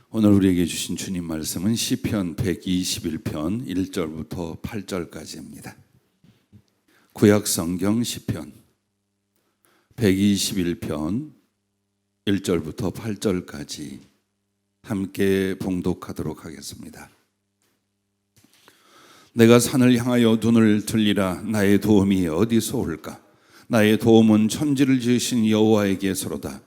오늘 우리에게 주신 주님 말씀은 시편 121편 1절부터 8절까지입니다. 구약 성경 시편 121편 1절부터 8절까지 함께 봉독하도록 하겠습니다. 내가 산을 향하여 눈을 들리라. 나의 도움이 어디서 올까? 나의 도움은 천지를 지으신 여호와에게서로다.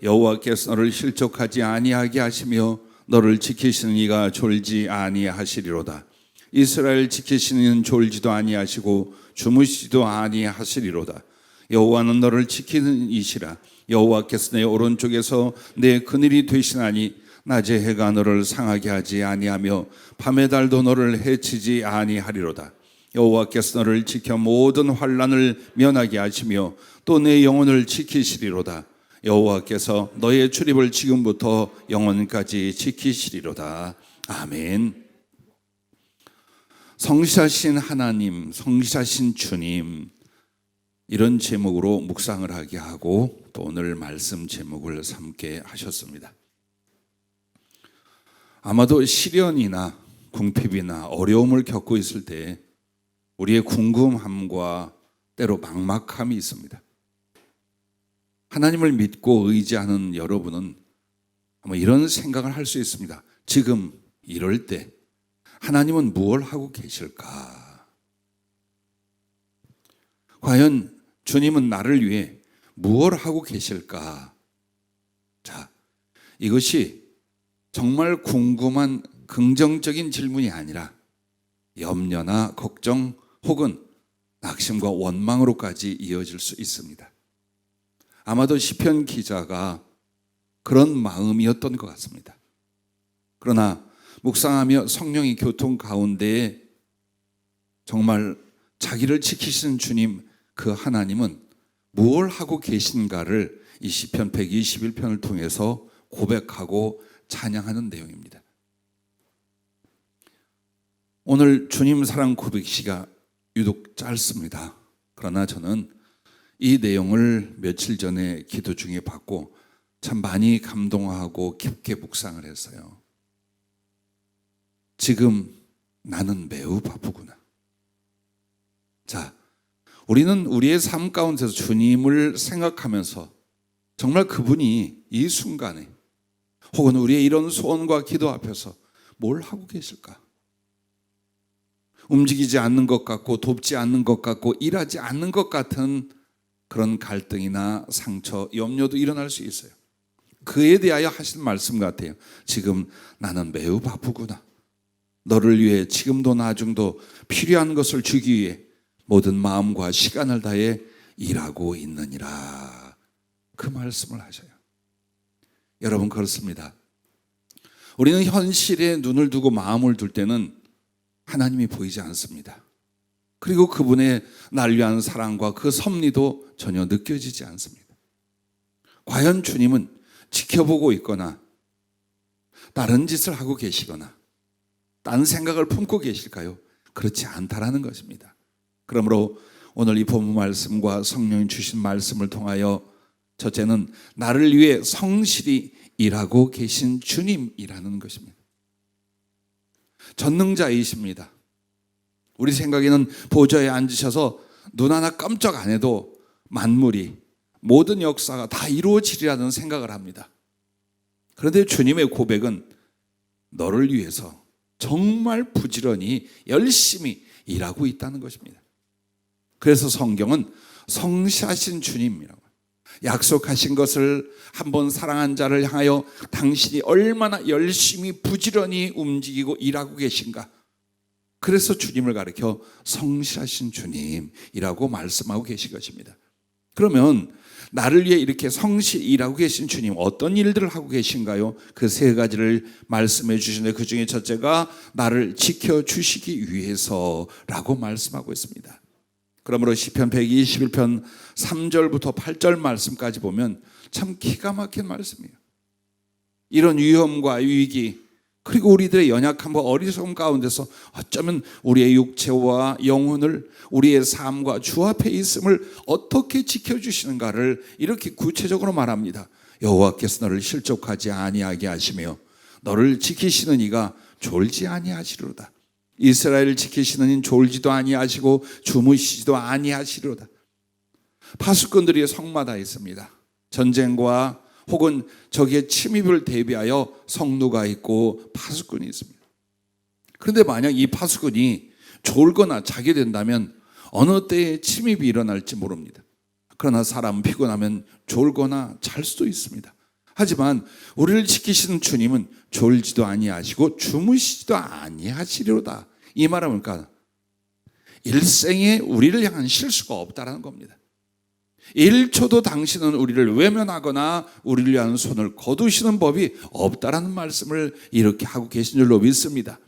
여호와께서 너를 실족하지 아니하게 하시며 너를 지키시는 이가 졸지 아니하시리로다. 이스라엘 지키시는 이는 졸지도 아니하시고 주무시지도 아니하시리로다. 여호와는 너를 지키는 이시라. 여호와께서 내 오른쪽에서 내 그늘이 되시나니 낮에 해가 너를 상하게 하지 아니하며 밤의 달도 너를 해치지 아니하리로다. 여호와께서 너를 지켜 모든 환난을 면하게 하시며 또 내 영혼을 지키시리로다. 여호와께서 너의 출입을 지금부터 영원까지 지키시리로다. 아멘. 성실하신 하나님, 성실하신 주님, 이런 제목으로 묵상을 하게 하고 또 오늘 말씀 제목을 삼게 하셨습니다. 아마도 시련이나 궁핍이나 어려움을 겪고 있을 때 우리의 궁금함과 때로 막막함이 있습니다. 하나님을 믿고 의지하는 여러분은 아마 이런 생각을 할 수 있습니다. 지금 이럴 때 하나님은 무엇을 하고 계실까? 과연 주님은 나를 위해 무엇을 하고 계실까? 자, 이것이 정말 궁금한 긍정적인 질문이 아니라 염려나 걱정 혹은 낙심과 원망으로까지 이어질 수 있습니다. 아마도 시편 기자가 그런 마음이었던 것 같습니다. 그러나 묵상하며 성령의 교통 가운데에 정말 자기를 지키시는 주님, 그 하나님은 무엇을 하고 계신가를 이 시편 121편을 통해서 고백하고 찬양하는 내용입니다. 오늘 주님 사랑 고백시가 유독 짧습니다. 그러나 저는 이 내용을 며칠 전에 기도 중에 받고 참 많이 감동하고 깊게 묵상을 했어요. 지금 나는 매우 바쁘구나. 자, 우리는 우리의 삶 가운데서 주님을 생각하면서 정말 그분이 이 순간에 혹은 우리의 이런 소원과 기도 앞에서 뭘 하고 계실까? 움직이지 않는 것 같고 돕지 않는 것 같고 일하지 않는 것 같은 그런 갈등이나 상처, 염려도 일어날 수 있어요. 그에 대하여 하신 말씀 같아요. 지금 나는 매우 바쁘구나. 너를 위해 지금도 나중도 필요한 것을 주기 위해 모든 마음과 시간을 다해 일하고 있느니라. 그 말씀을 하셔요. 여러분, 그렇습니다. 우리는 현실에 눈을 두고 마음을 둘 때는 하나님이 보이지 않습니다. 그리고 그분의 날 위한 사랑과 그 섭리도 전혀 느껴지지 않습니다. 과연 주님은 지켜보고 있거나 다른 짓을 하고 계시거나 딴 생각을 품고 계실까요? 그렇지 않다라는 것입니다. 그러므로 오늘 이 본문 말씀과 성령이 주신 말씀을 통하여 첫째는 나를 위해 성실히 일하고 계신 주님이라는 것입니다. 전능자이십니다. 우리 생각에는 보좌에 앉으셔서 눈 하나 깜짝 안 해도 만물이 모든 역사가 다 이루어지리라는 생각을 합니다. 그런데 주님의 고백은 너를 위해서 정말 부지런히 열심히 일하고 있다는 것입니다. 그래서 성경은 성실하신 주님이라고, 약속하신 것을 한번 사랑한 자를 향하여 당신이 얼마나 열심히 부지런히 움직이고 일하고 계신가, 그래서 주님을 가리켜 성실하신 주님이라고 말씀하고 계신 것입니다. 그러면 나를 위해 이렇게 성실히 일하고 계신 주님, 어떤 일들을 하고 계신가요? 그 세 가지를 말씀해 주시는데 그 중에 첫째가 나를 지켜주시기 위해서라고 말씀하고 있습니다. 그러므로 시편 121편 3절부터 8절 말씀까지 보면 참 기가 막힌 말씀이에요. 이런 위험과 위기, 그리고 우리들의 연약함과 어리석음 가운데서 어쩌면 우리의 육체와 영혼을, 우리의 삶과 주 앞에 있음을 어떻게 지켜주시는가를 이렇게 구체적으로 말합니다. 여호와께서 너를 실족하지 아니하게 하시며 너를 지키시는 이가 졸지 아니하시리로다. 이스라엘을 지키시는 이는 졸지도 아니하시고 주무시지도 아니하시리로다. 파수꾼들이 성마다 있습니다. 전쟁과 혹은 적의 침입을 대비하여 성루가 있고 파수꾼이 있습니다. 그런데 만약 이 파수꾼이 졸거나 자게 된다면 어느 때에 침입이 일어날지 모릅니다. 그러나 사람은 피곤하면 졸거나 잘 수도 있습니다. 하지만 우리를 지키시는 주님은 졸지도 아니하시고 주무시지도 아니하시리로다. 이 말은 뭘까? 일생에 우리를 향한 실수가 없다라는 겁니다. 1초도 당신은 우리를 외면하거나 우리를 위한 손을 거두시는 법이 없다라는 말씀을 이렇게 하고 계신 줄로 믿습니다.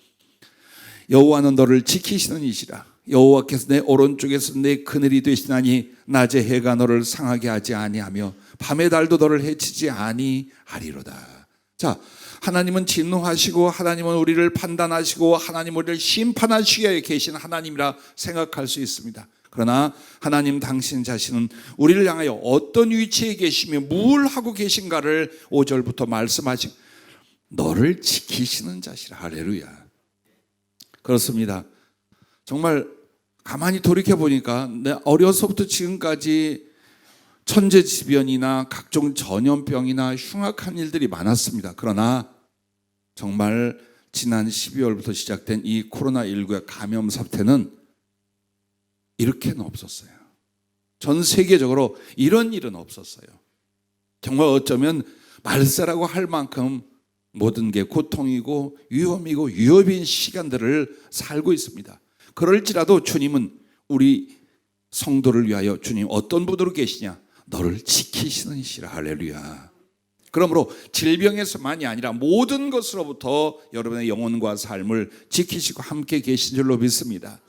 여호와는 너를 지키시는 이시라. 여호와께서 내 오른쪽에서 내 그늘이 되시나니 낮에 해가 너를 상하게 하지 아니하며 밤의 달도 너를 해치지 아니하리로다. 자, 하나님은 진노하시고 하나님은 우리를 판단하시고 하나님은 우리를 심판하시기 위해 계신 하나님이라 생각할 수 있습니다. 그러나 하나님 당신 자신은 우리를 향하여 어떤 위치에 계시며 뭘 하고 계신가를 5절부터 말씀하신 너를 지키시는 자시라. 할렐루야. 그렇습니다. 정말 가만히 돌이켜보니까 내 어려서부터 지금까지 천재지변이나 각종 전염병이나 흉악한 일들이 많았습니다. 그러나 정말 지난 12월부터 시작된 이 코로나19의 감염 사태는 이렇게는 없었어요. 전 세계적으로 이런 일은 없었어요. 정말 어쩌면 말세라고 할 만큼 모든 게 고통이고 위험이고 위협인 시간들을 살고 있습니다. 그럴지라도 주님은 우리 성도를 위하여 주님 어떤 분으로 계시냐? 너를 지키시는 이시라. 할렐루야. 그러므로 질병에서만이 아니라 모든 것으로부터 여러분의 영혼과 삶을 지키시고 함께 계신 줄로 믿습니다.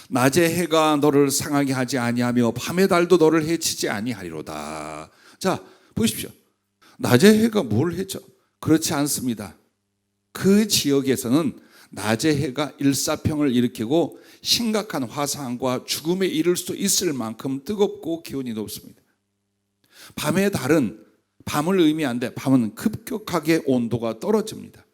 낮의 해가 너를 상하게 하지 아니하며 밤의 달도 너를 해치지 아니하리로다. 자, 보십시오. 낮의 해가 뭘 했죠? 그렇지 않습니다. 그 지역에서는 낮의 해가 일사병을 일으키고 심각한 화상과 죽음에 이를 수도 있을 만큼 뜨겁고 기온이 높습니다. 밤의 달은 밤을 의미하는데 밤은 급격하게 온도가 떨어집니다.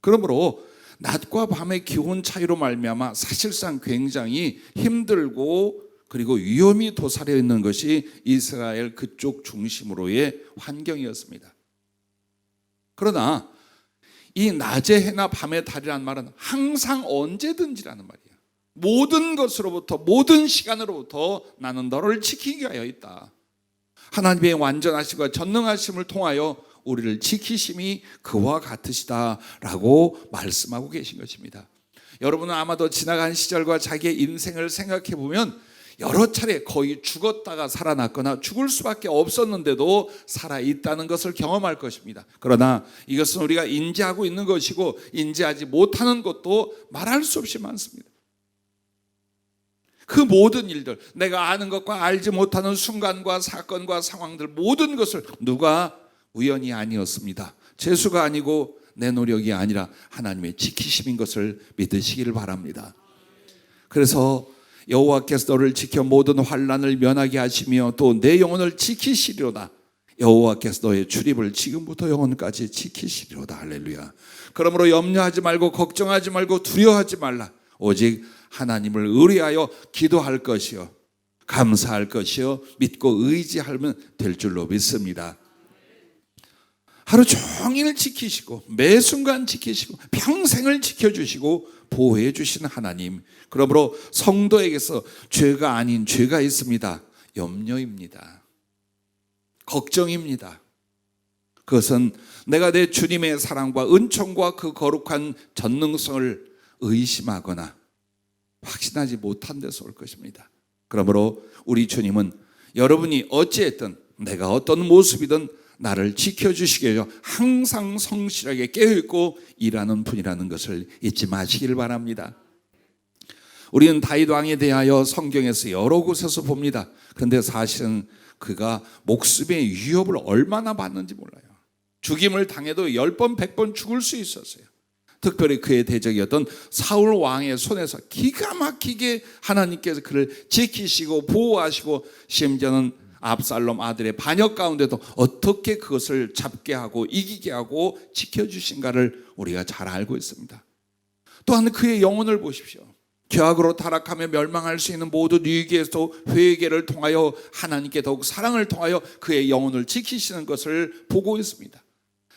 그러므로 낮과 밤의 기온 차이로 말미암아 사실상 굉장히 힘들고 그리고 위험이 도사려 있는 것이 이스라엘 그쪽 중심으로의 환경이었습니다. 그러나 이 낮의 해나 밤의 달이라는 말은 항상 언제든지라는 말이에요. 모든 것으로부터 모든 시간으로부터 나는 너를 지키기 위하여 있다. 하나님의 완전하심과 전능하심을 통하여 우리를 지키심이 그와 같으시다라고 말씀하고 계신 것입니다. 여러분은 아마도 지나간 시절과 자기의 인생을 생각해 보면 여러 차례 거의 죽었다가 살아났거나 죽을 수밖에 없었는데도 살아있다는 것을 경험할 것입니다. 그러나 이것은 우리가 인지하고 있는 것이고 인지하지 못하는 것도 말할 수 없이 많습니다. 그 모든 일들, 내가 아는 것과 알지 못하는 순간과 사건과 상황들 모든 것을 누가 우연이 아니었습니다. 재수가 아니고 내 노력이 아니라 하나님의 지키심인 것을 믿으시기를 바랍니다. 그래서 여호와께서 너를 지켜 모든 환난을 면하게 하시며 또 내 영혼을 지키시리로다. 여호와께서 너의 출입을 지금부터 영혼까지 지키시리로다. 할렐루야. 그러므로 염려하지 말고 걱정하지 말고 두려워하지 말라. 오직 하나님을 의뢰하여 기도할 것이요 감사할 것이요 믿고 의지하면 될 줄로 믿습니다. 하루 종일 지키시고 매 순간 지키시고 평생을 지켜주시고 보호해 주시는 하나님. 그러므로 성도에게서 죄가 아닌 죄가 있습니다. 염려입니다. 걱정입니다. 그것은 내가 내 주님의 사랑과 은총과 그 거룩한 전능성을 의심하거나 확신하지 못한 데서 올 것입니다. 그러므로 우리 주님은 여러분이 어찌했든 내가 어떤 모습이든 나를 지켜주시기 위해 항상 성실하게 깨어있고 일하는 분이라는 것을 잊지 마시길 바랍니다. 우리는 다윗 왕에 대하여 성경에서 여러 곳에서 봅니다. 그런데 사실은 그가 목숨의 위협을 얼마나 받는지 몰라요. 죽임을 당해도 10번 100번 죽을 수 있었어요. 특별히 그의 대적이었던 사울 왕의 손에서 기가 막히게 하나님께서 그를 지키시고 보호하시고 심지어는 압살롬 아들의 반역 가운데도 어떻게 그것을 잡게 하고 이기게 하고 지켜주신가를 우리가 잘 알고 있습니다. 또한 그의 영혼을 보십시오. 죄악으로 타락하며 멸망할 수 있는 모든 위기에서 회개를 통하여 하나님께 더욱 사랑을 통하여 그의 영혼을 지키시는 것을 보고 있습니다.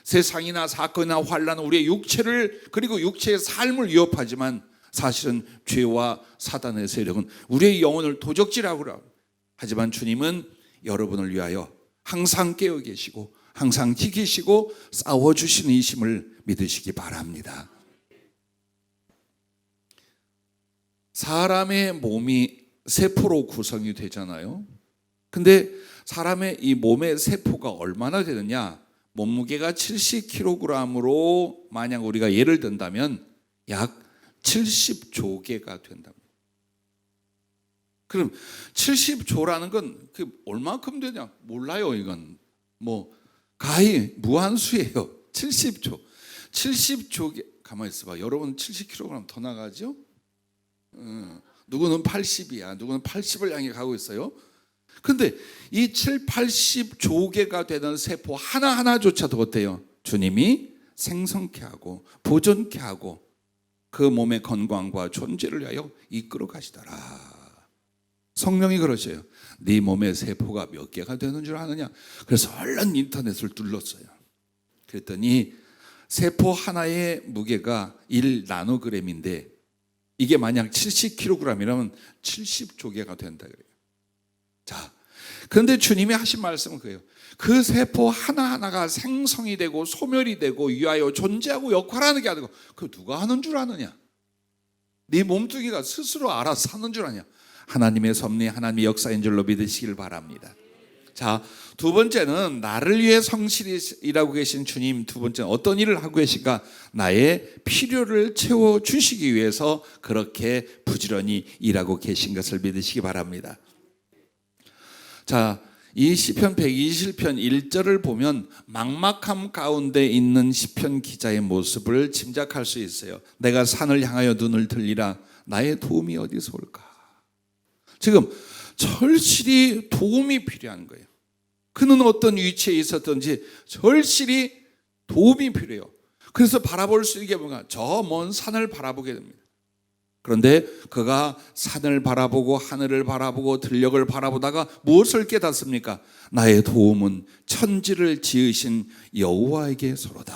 세상이나 사건이나 환난은 우리의 육체를 그리고 육체의 삶을 위협하지만 사실은 죄와 사단의 세력은 우리의 영혼을 도적질하고 합니다. 하지만 주님은 여러분을 위하여 항상 깨어 계시고 항상 지키시고 싸워주시는 이심을 믿으시기 바랍니다. 사람의 몸이 세포로 구성이 되잖아요. 근데 사람의 이 몸의 세포가 얼마나 되느냐? 몸무게가 70kg으로 만약 우리가 예를 든다면 약 70조개가 된답니다. 그럼 70조라는 건 그 얼마큼 되냐? 몰라요. 이건 뭐 가히 무한수예요. 70조. 70조개. 가만히 있어봐. 여러분 70kg 더 나가죠? 누구는 80이야. 누구는 80을 향해 가고 있어요. 근데 이 7, 80조개가 되는 세포 하나하나조차도 어때요? 주님이 생성케 하고 보존케 하고 그 몸의 건강과 존재를 위하여 이끌어 가시더라. 성령이 그러셔요. 네 몸의 세포가 몇 개가 되는 줄 아느냐? 그래서 얼른 인터넷을 둘렀어요. 그랬더니 세포 하나의 무게가 1나노그램인데 이게 만약 70kg이라면 70조개가 된다 그래요. 자, 그런데 주님이 하신 말씀은 그래요. 그 세포 하나하나가 생성이 되고 소멸이 되고 위하여 존재하고 역할하는 게 아니고 그 누가 하는 줄 아느냐? 네 몸뚱이가 스스로 알아서 하는 줄 아냐? 하나님의 섭리, 하나님의 역사인 줄로 믿으시길 바랍니다. 자, 두 번째는 나를 위해 성실히 일하고 계신 주님. 두 번째는 어떤 일을 하고 계신가? 나의 필요를 채워주시기 위해서 그렇게 부지런히 일하고 계신 것을 믿으시기 바랍니다. 자, 이 시편 121편 1절을 보면 막막함 가운데 있는 시편 기자의 모습을 짐작할 수 있어요. 내가 산을 향하여 눈을 들리라. 나의 도움이 어디서 올까? 지금 절실히 도움이 필요한 거예요. 그는 어떤 위치에 있었든지 절실히 도움이 필요해요. 그래서 바라볼 수 있게 뭔가 저 먼 산을 바라보게 됩니다. 그런데 그가 산을 바라보고 하늘을 바라보고 들녘을 바라보다가 무엇을 깨닫습니까? 나의 도움은 천지를 지으신 여호와에게서로다.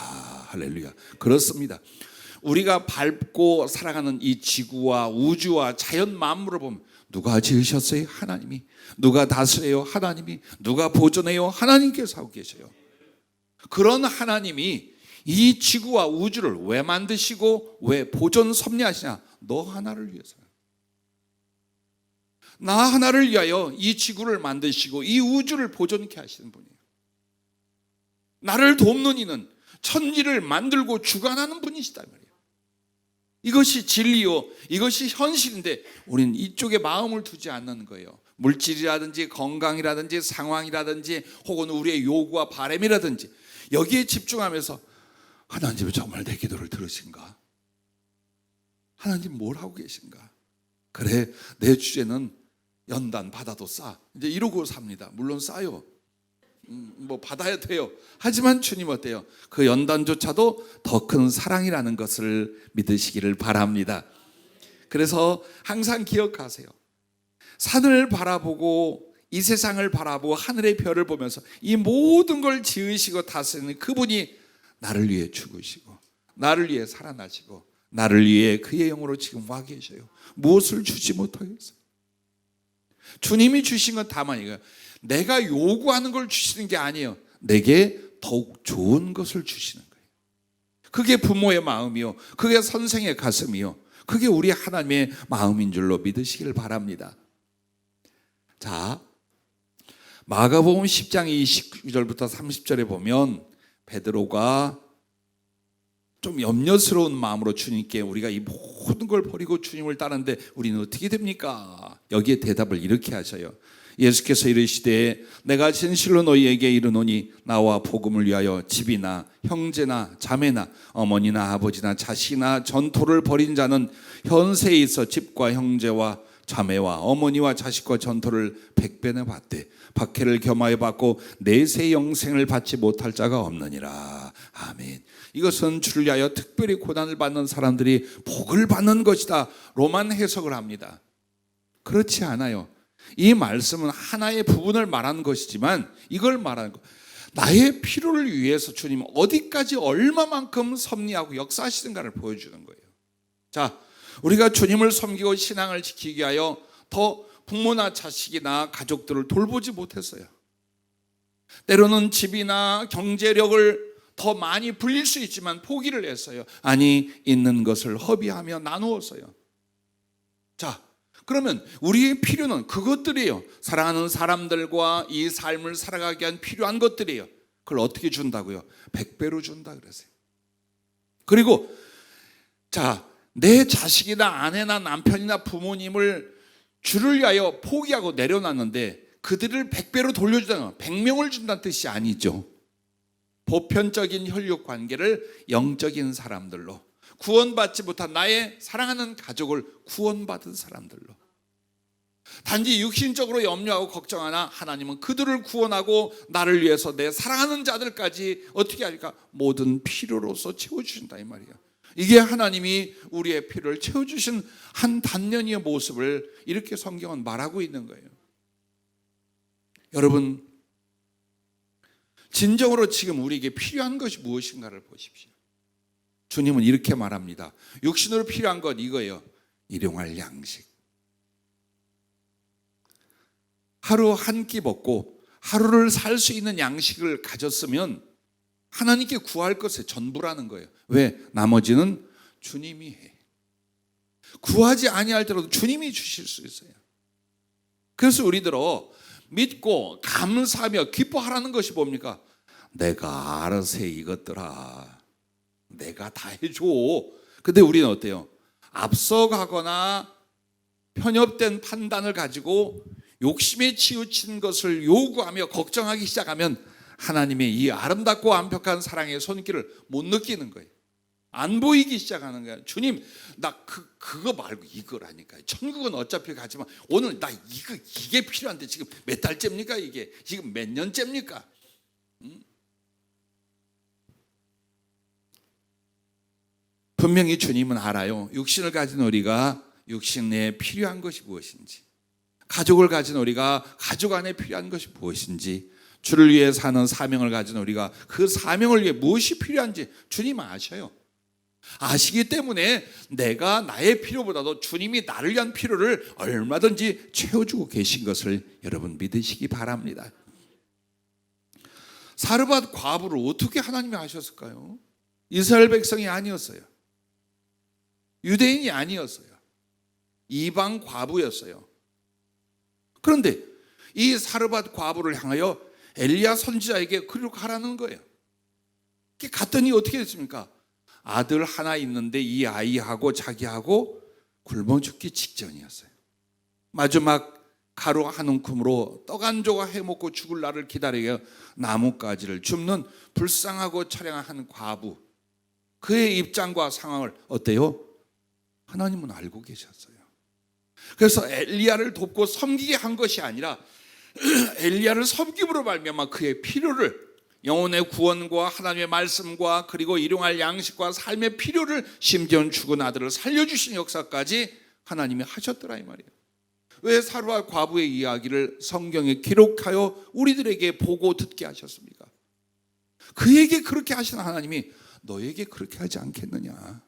할렐루야. 그렇습니다. 우리가 밟고 살아가는 이 지구와 우주와 자연 만물을 보면 누가 지으셨어요? 하나님이. 누가 다스려요? 하나님이. 누가 보존해요? 하나님께서 하고 계셔요. 그런 하나님이 이 지구와 우주를 왜 만드시고 왜 보존 섭리하시냐? 너 하나를 위해서. 나 하나를 위하여 이 지구를 만드시고 이 우주를 보존케 하시는 분이에요. 나를 돕는 이는 천지를 만들고 주관하는 분이시다 말이에요. 이것이 진리요, 이것이 현실인데 우리는 이쪽에 마음을 두지 않는 거예요. 물질이라든지 건강이라든지 상황이라든지 혹은 우리의 요구와 바람이라든지 여기에 집중하면서 하나님은 정말 내 기도를 들으신가? 하나님 뭘 하고 계신가? 그래, 내 주제는 연단 받아도 싸. 이제 이러고 삽니다. 물론 싸요. 뭐 받아야 돼요. 하지만 주님 어때요? 그 연단조차도 더 큰 사랑이라는 것을 믿으시기를 바랍니다. 그래서 항상 기억하세요. 산을 바라보고 이 세상을 바라보고 하늘의 별을 보면서 이 모든 걸 지으시고 다스리는 그분이 나를 위해 죽으시고 나를 위해 살아나시고 나를 위해 그의 영으로 지금 와 계셔요. 무엇을 주지 못하겠어요? 주님이 주신 건 다만 이거예요. 내가 요구하는 걸 주시는 게 아니에요. 내게 더욱 좋은 것을 주시는 거예요. 그게 부모의 마음이요, 그게 선생의 가슴이요, 그게 우리 하나님의 마음인 줄로 믿으시길 바랍니다. 자, 마가복음 10장 29절부터 30절에 보면 베드로가 좀 염려스러운 마음으로 주님께 우리가 이 모든 걸 버리고 주님을 따르는데 우리는 어떻게 됩니까? 여기에 대답을 이렇게 하셔요. 예수께서 이르시되 내가 진실로 너희에게 이르노니 나와 복음을 위하여 집이나 형제나 자매나 어머니나 아버지나 자식이나 전토를 벌인 자는 현세에 있어 집과 형제와 자매와 어머니와 자식과 전토를 100배나 받되 박해를 겸하여 받고 내세 영생을 받지 못할 자가 없느니라. 아멘. 이것은 주를 위하여 특별히 고난을 받는 사람들이 복을 받는 것이다 로만 해석을 합니다. 그렇지 않아요. 이 말씀은 하나의 부분을 말하는 것이지만 이걸 말하는 것, 나의 필요를 위해서 주님은 어디까지 얼마만큼 섭리하고 역사하시는가를 보여주는 거예요. 자, 우리가 주님을 섬기고 신앙을 지키기 위하여 더 부모나 자식이나 가족들을 돌보지 못했어요. 때로는 집이나 경제력을 더 많이 불릴 수 있지만 포기를 했어요. 아니, 있는 것을 허비하며 나누었어요. 자, 그러면 우리의 필요는 그것들이에요. 사랑하는 사람들과 이 삶을 살아가기 위한 필요한 것들이에요. 그걸 어떻게 준다고요? 100배로 준다 그러세요. 그리고 자, 내 자식이나 아내나 남편이나 부모님을 주를 위하여 포기하고 내려놨는데 그들을 100배로 돌려주다는 100명을 준다는 뜻이 아니죠. 보편적인 혈육 관계를 영적인 사람들로, 구원받지 못한 나의 사랑하는 가족을 구원받은 사람들로, 단지 육신적으로 염려하고 걱정하나 하나님은 그들을 구원하고 나를 위해서 내 사랑하는 자들까지 어떻게 할까? 모든 필요로서 채워주신다 이 말이에요. 이게 하나님이 우리의 필요를 채워주신 한 단련의 모습을 이렇게 성경은 말하고 있는 거예요. 여러분, 진정으로 지금 우리에게 필요한 것이 무엇인가를 보십시오. 주님은 이렇게 말합니다. 육신으로 필요한 건 이거예요. 일용할 양식. 하루 한 끼 먹고 하루를 살 수 있는 양식을 가졌으면 하나님께 구할 것의 전부라는 거예요. 왜? 나머지는 주님이 해. 구하지 아니할지라도 주님이 주실 수 있어요. 그래서 우리들어 믿고 감사하며 기뻐하라는 것이 뭡니까? 내가 알아서 해 이것들아. 내가 다 해줘. 근데 우리는 어때요? 앞서가거나 편협된 판단을 가지고 욕심에 치우친 것을 요구하며 걱정하기 시작하면 하나님의 이 아름답고 완벽한 사랑의 손길을 못 느끼는 거예요. 안 보이기 시작하는 거예요. 주님, 나 그거 말고 이거라니까요. 천국은 어차피 가지만 오늘 나 이게 필요한데 지금 몇 달째입니까? 이게 지금 몇 년째입니까? 분명히 주님은 알아요. 육신을 가진 우리가 육신 내에 필요한 것이 무엇인지, 가족을 가진 우리가 가족 안에 필요한 것이 무엇인지, 주를 위해 사는 사명을 가진 우리가 그 사명을 위해 무엇이 필요한지 주님은 아셔요. 아시기 때문에 내가 나의 필요보다도 주님이 나를 위한 필요를 얼마든지 채워주고 계신 것을 여러분 믿으시기 바랍니다. 사르밧 과부를 어떻게 하나님이 아셨을까요? 이스라엘 백성이 아니었어요. 유대인이 아니었어요. 이방 과부였어요. 그런데 이 사르밧 과부를 향하여 엘리야 선지자에게 그리로 가라는 거예요. 갔더니 어떻게 됐습니까? 아들 하나 있는데 이 아이하고 자기하고 굶어 죽기 직전이었어요. 마지막 가루 한 움큼으로 떡 한 조각 해먹고 죽을 날을 기다리며 나뭇가지를 줍는 불쌍하고 처량한 과부, 그의 입장과 상황을 어때요? 하나님은 알고 계셨어요. 그래서 엘리야를 돕고 섬기게 한 것이 아니라 엘리야를 섬김으로 말미암아 그의 필요를, 영혼의 구원과 하나님의 말씀과 그리고 일용할 양식과 삶의 필요를, 심지어는 죽은 아들을 살려주신 역사까지 하나님이 하셨더라 이 말이에요. 왜 사르밧 과부의 이야기를 성경에 기록하여 우리들에게 보고 듣게 하셨습니까? 그에게 그렇게 하신 하나님이 너에게 그렇게 하지 않겠느냐,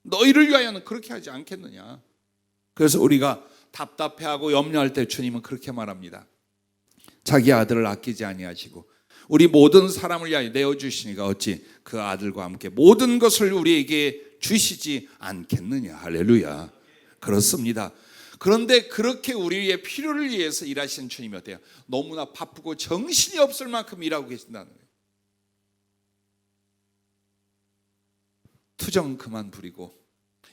너희를 위하여는 그렇게 하지 않겠느냐. 그래서 우리가 답답해하고 염려할 때 주님은 그렇게 말합니다. 자기 아들을 아끼지 아니하시고 우리 모든 사람을 위하여 내어주시니까 어찌 그 아들과 함께 모든 것을 우리에게 주시지 않겠느냐. 할렐루야. 그렇습니다. 그런데 그렇게 우리의 필요를 위해서 일하시는 주님이 어때요? 너무나 바쁘고 정신이 없을 만큼 일하고 계신다는 거예요. 투정 그만 부리고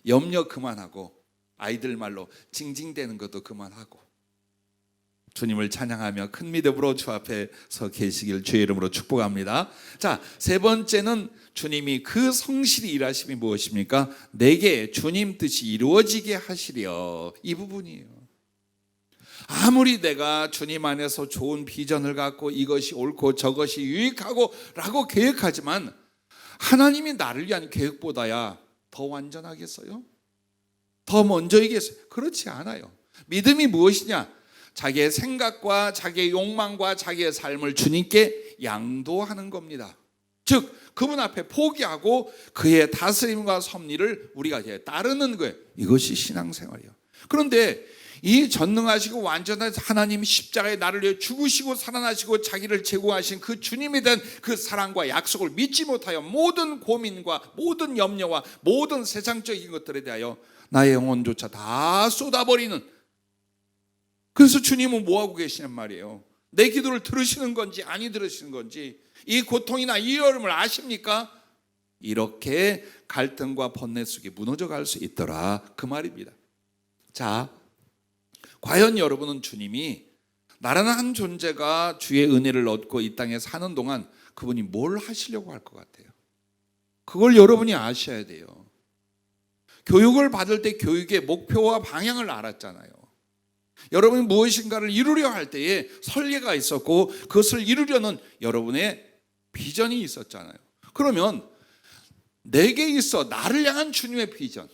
염려 그만하고 아이들 말로 징징대는 것도 그만하고 주님을 찬양하며 큰 믿음으로 주 앞에 서 계시길 주의 이름으로 축복합니다. 자, 세 번째는 주님이 그 성실히 일하심이 무엇입니까? 내게 주님 뜻이 이루어지게 하시려. 이 부분이에요. 아무리 내가 주님 안에서 좋은 비전을 갖고 이것이 옳고 저것이 유익하고 라고 계획하지만 하나님이 나를 위한 계획보다야 더 완전하겠어요? 더 먼저이겠어요? 그렇지 않아요. 믿음이 무엇이냐? 자기의 생각과 자기의 욕망과 자기의 삶을 주님께 양도하는 겁니다. 즉 그분 앞에 포기하고 그의 다스림과 섭리를 우리가 이제 따르는 거예요. 이것이 신앙생활이에요. 그런데 이 전능하시고 완전한 하나님 십자가에 나를 위해 죽으시고 살아나시고 자기를 제공하신 그 주님에 대한 그 사랑과 약속을 믿지 못하여 모든 고민과 모든 염려와 모든 세상적인 것들에 대하여 나의 영혼조차 다 쏟아버리는, 그래서 주님은 뭐하고 계시냔 말이에요. 내 기도를 들으시는 건지 아니 들으시는 건지, 이 고통이나 이 어려움을 아십니까? 이렇게 갈등과 번뇌 속에 무너져 갈 수 있더라, 그 말입니다. 자, 과연 여러분은 주님이 나라는 한 존재가 주의 은혜를 얻고 이 땅에 사는 동안 그분이 뭘 하시려고 할 것 같아요? 그걸 여러분이 아셔야 돼요. 교육을 받을 때 교육의 목표와 방향을 알았잖아요. 여러분이 무엇인가를 이루려 할 때에 설계가 있었고 그것을 이루려는 여러분의 비전이 있었잖아요. 그러면 내게 있어 나를 향한 주님의 비전,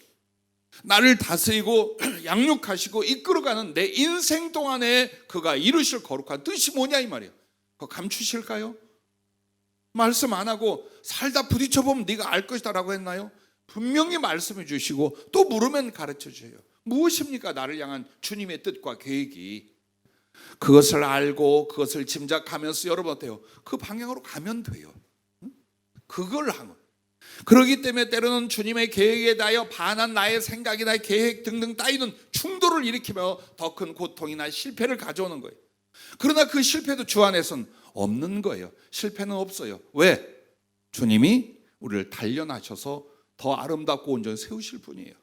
나를 다스리고 양육하시고 이끌어가는 내 인생 동안에 그가 이루실 거룩한 뜻이 뭐냐 이 말이에요. 그거 감추실까요? 말씀 안 하고 살다 부딪혀보면 네가 알 것이다 라고 했나요? 분명히 말씀해 주시고 또 물으면 가르쳐 주세요. 무엇입니까? 나를 향한 주님의 뜻과 계획이. 그것을 알고 그것을 짐작하면서 여러분 어때요? 그 방향으로 가면 돼요. 그걸 하면. 그렇기 때문에 때로는 주님의 계획에 대하여 반한 나의 생각이나 계획 등등 따위는 충돌을 일으키며 더 큰 고통이나 실패를 가져오는 거예요. 그러나 그 실패도 주 안에서는 없는 거예요. 실패는 없어요. 왜? 주님이 우리를 단련하셔서 더 아름답고 온전히 세우실 분이에요.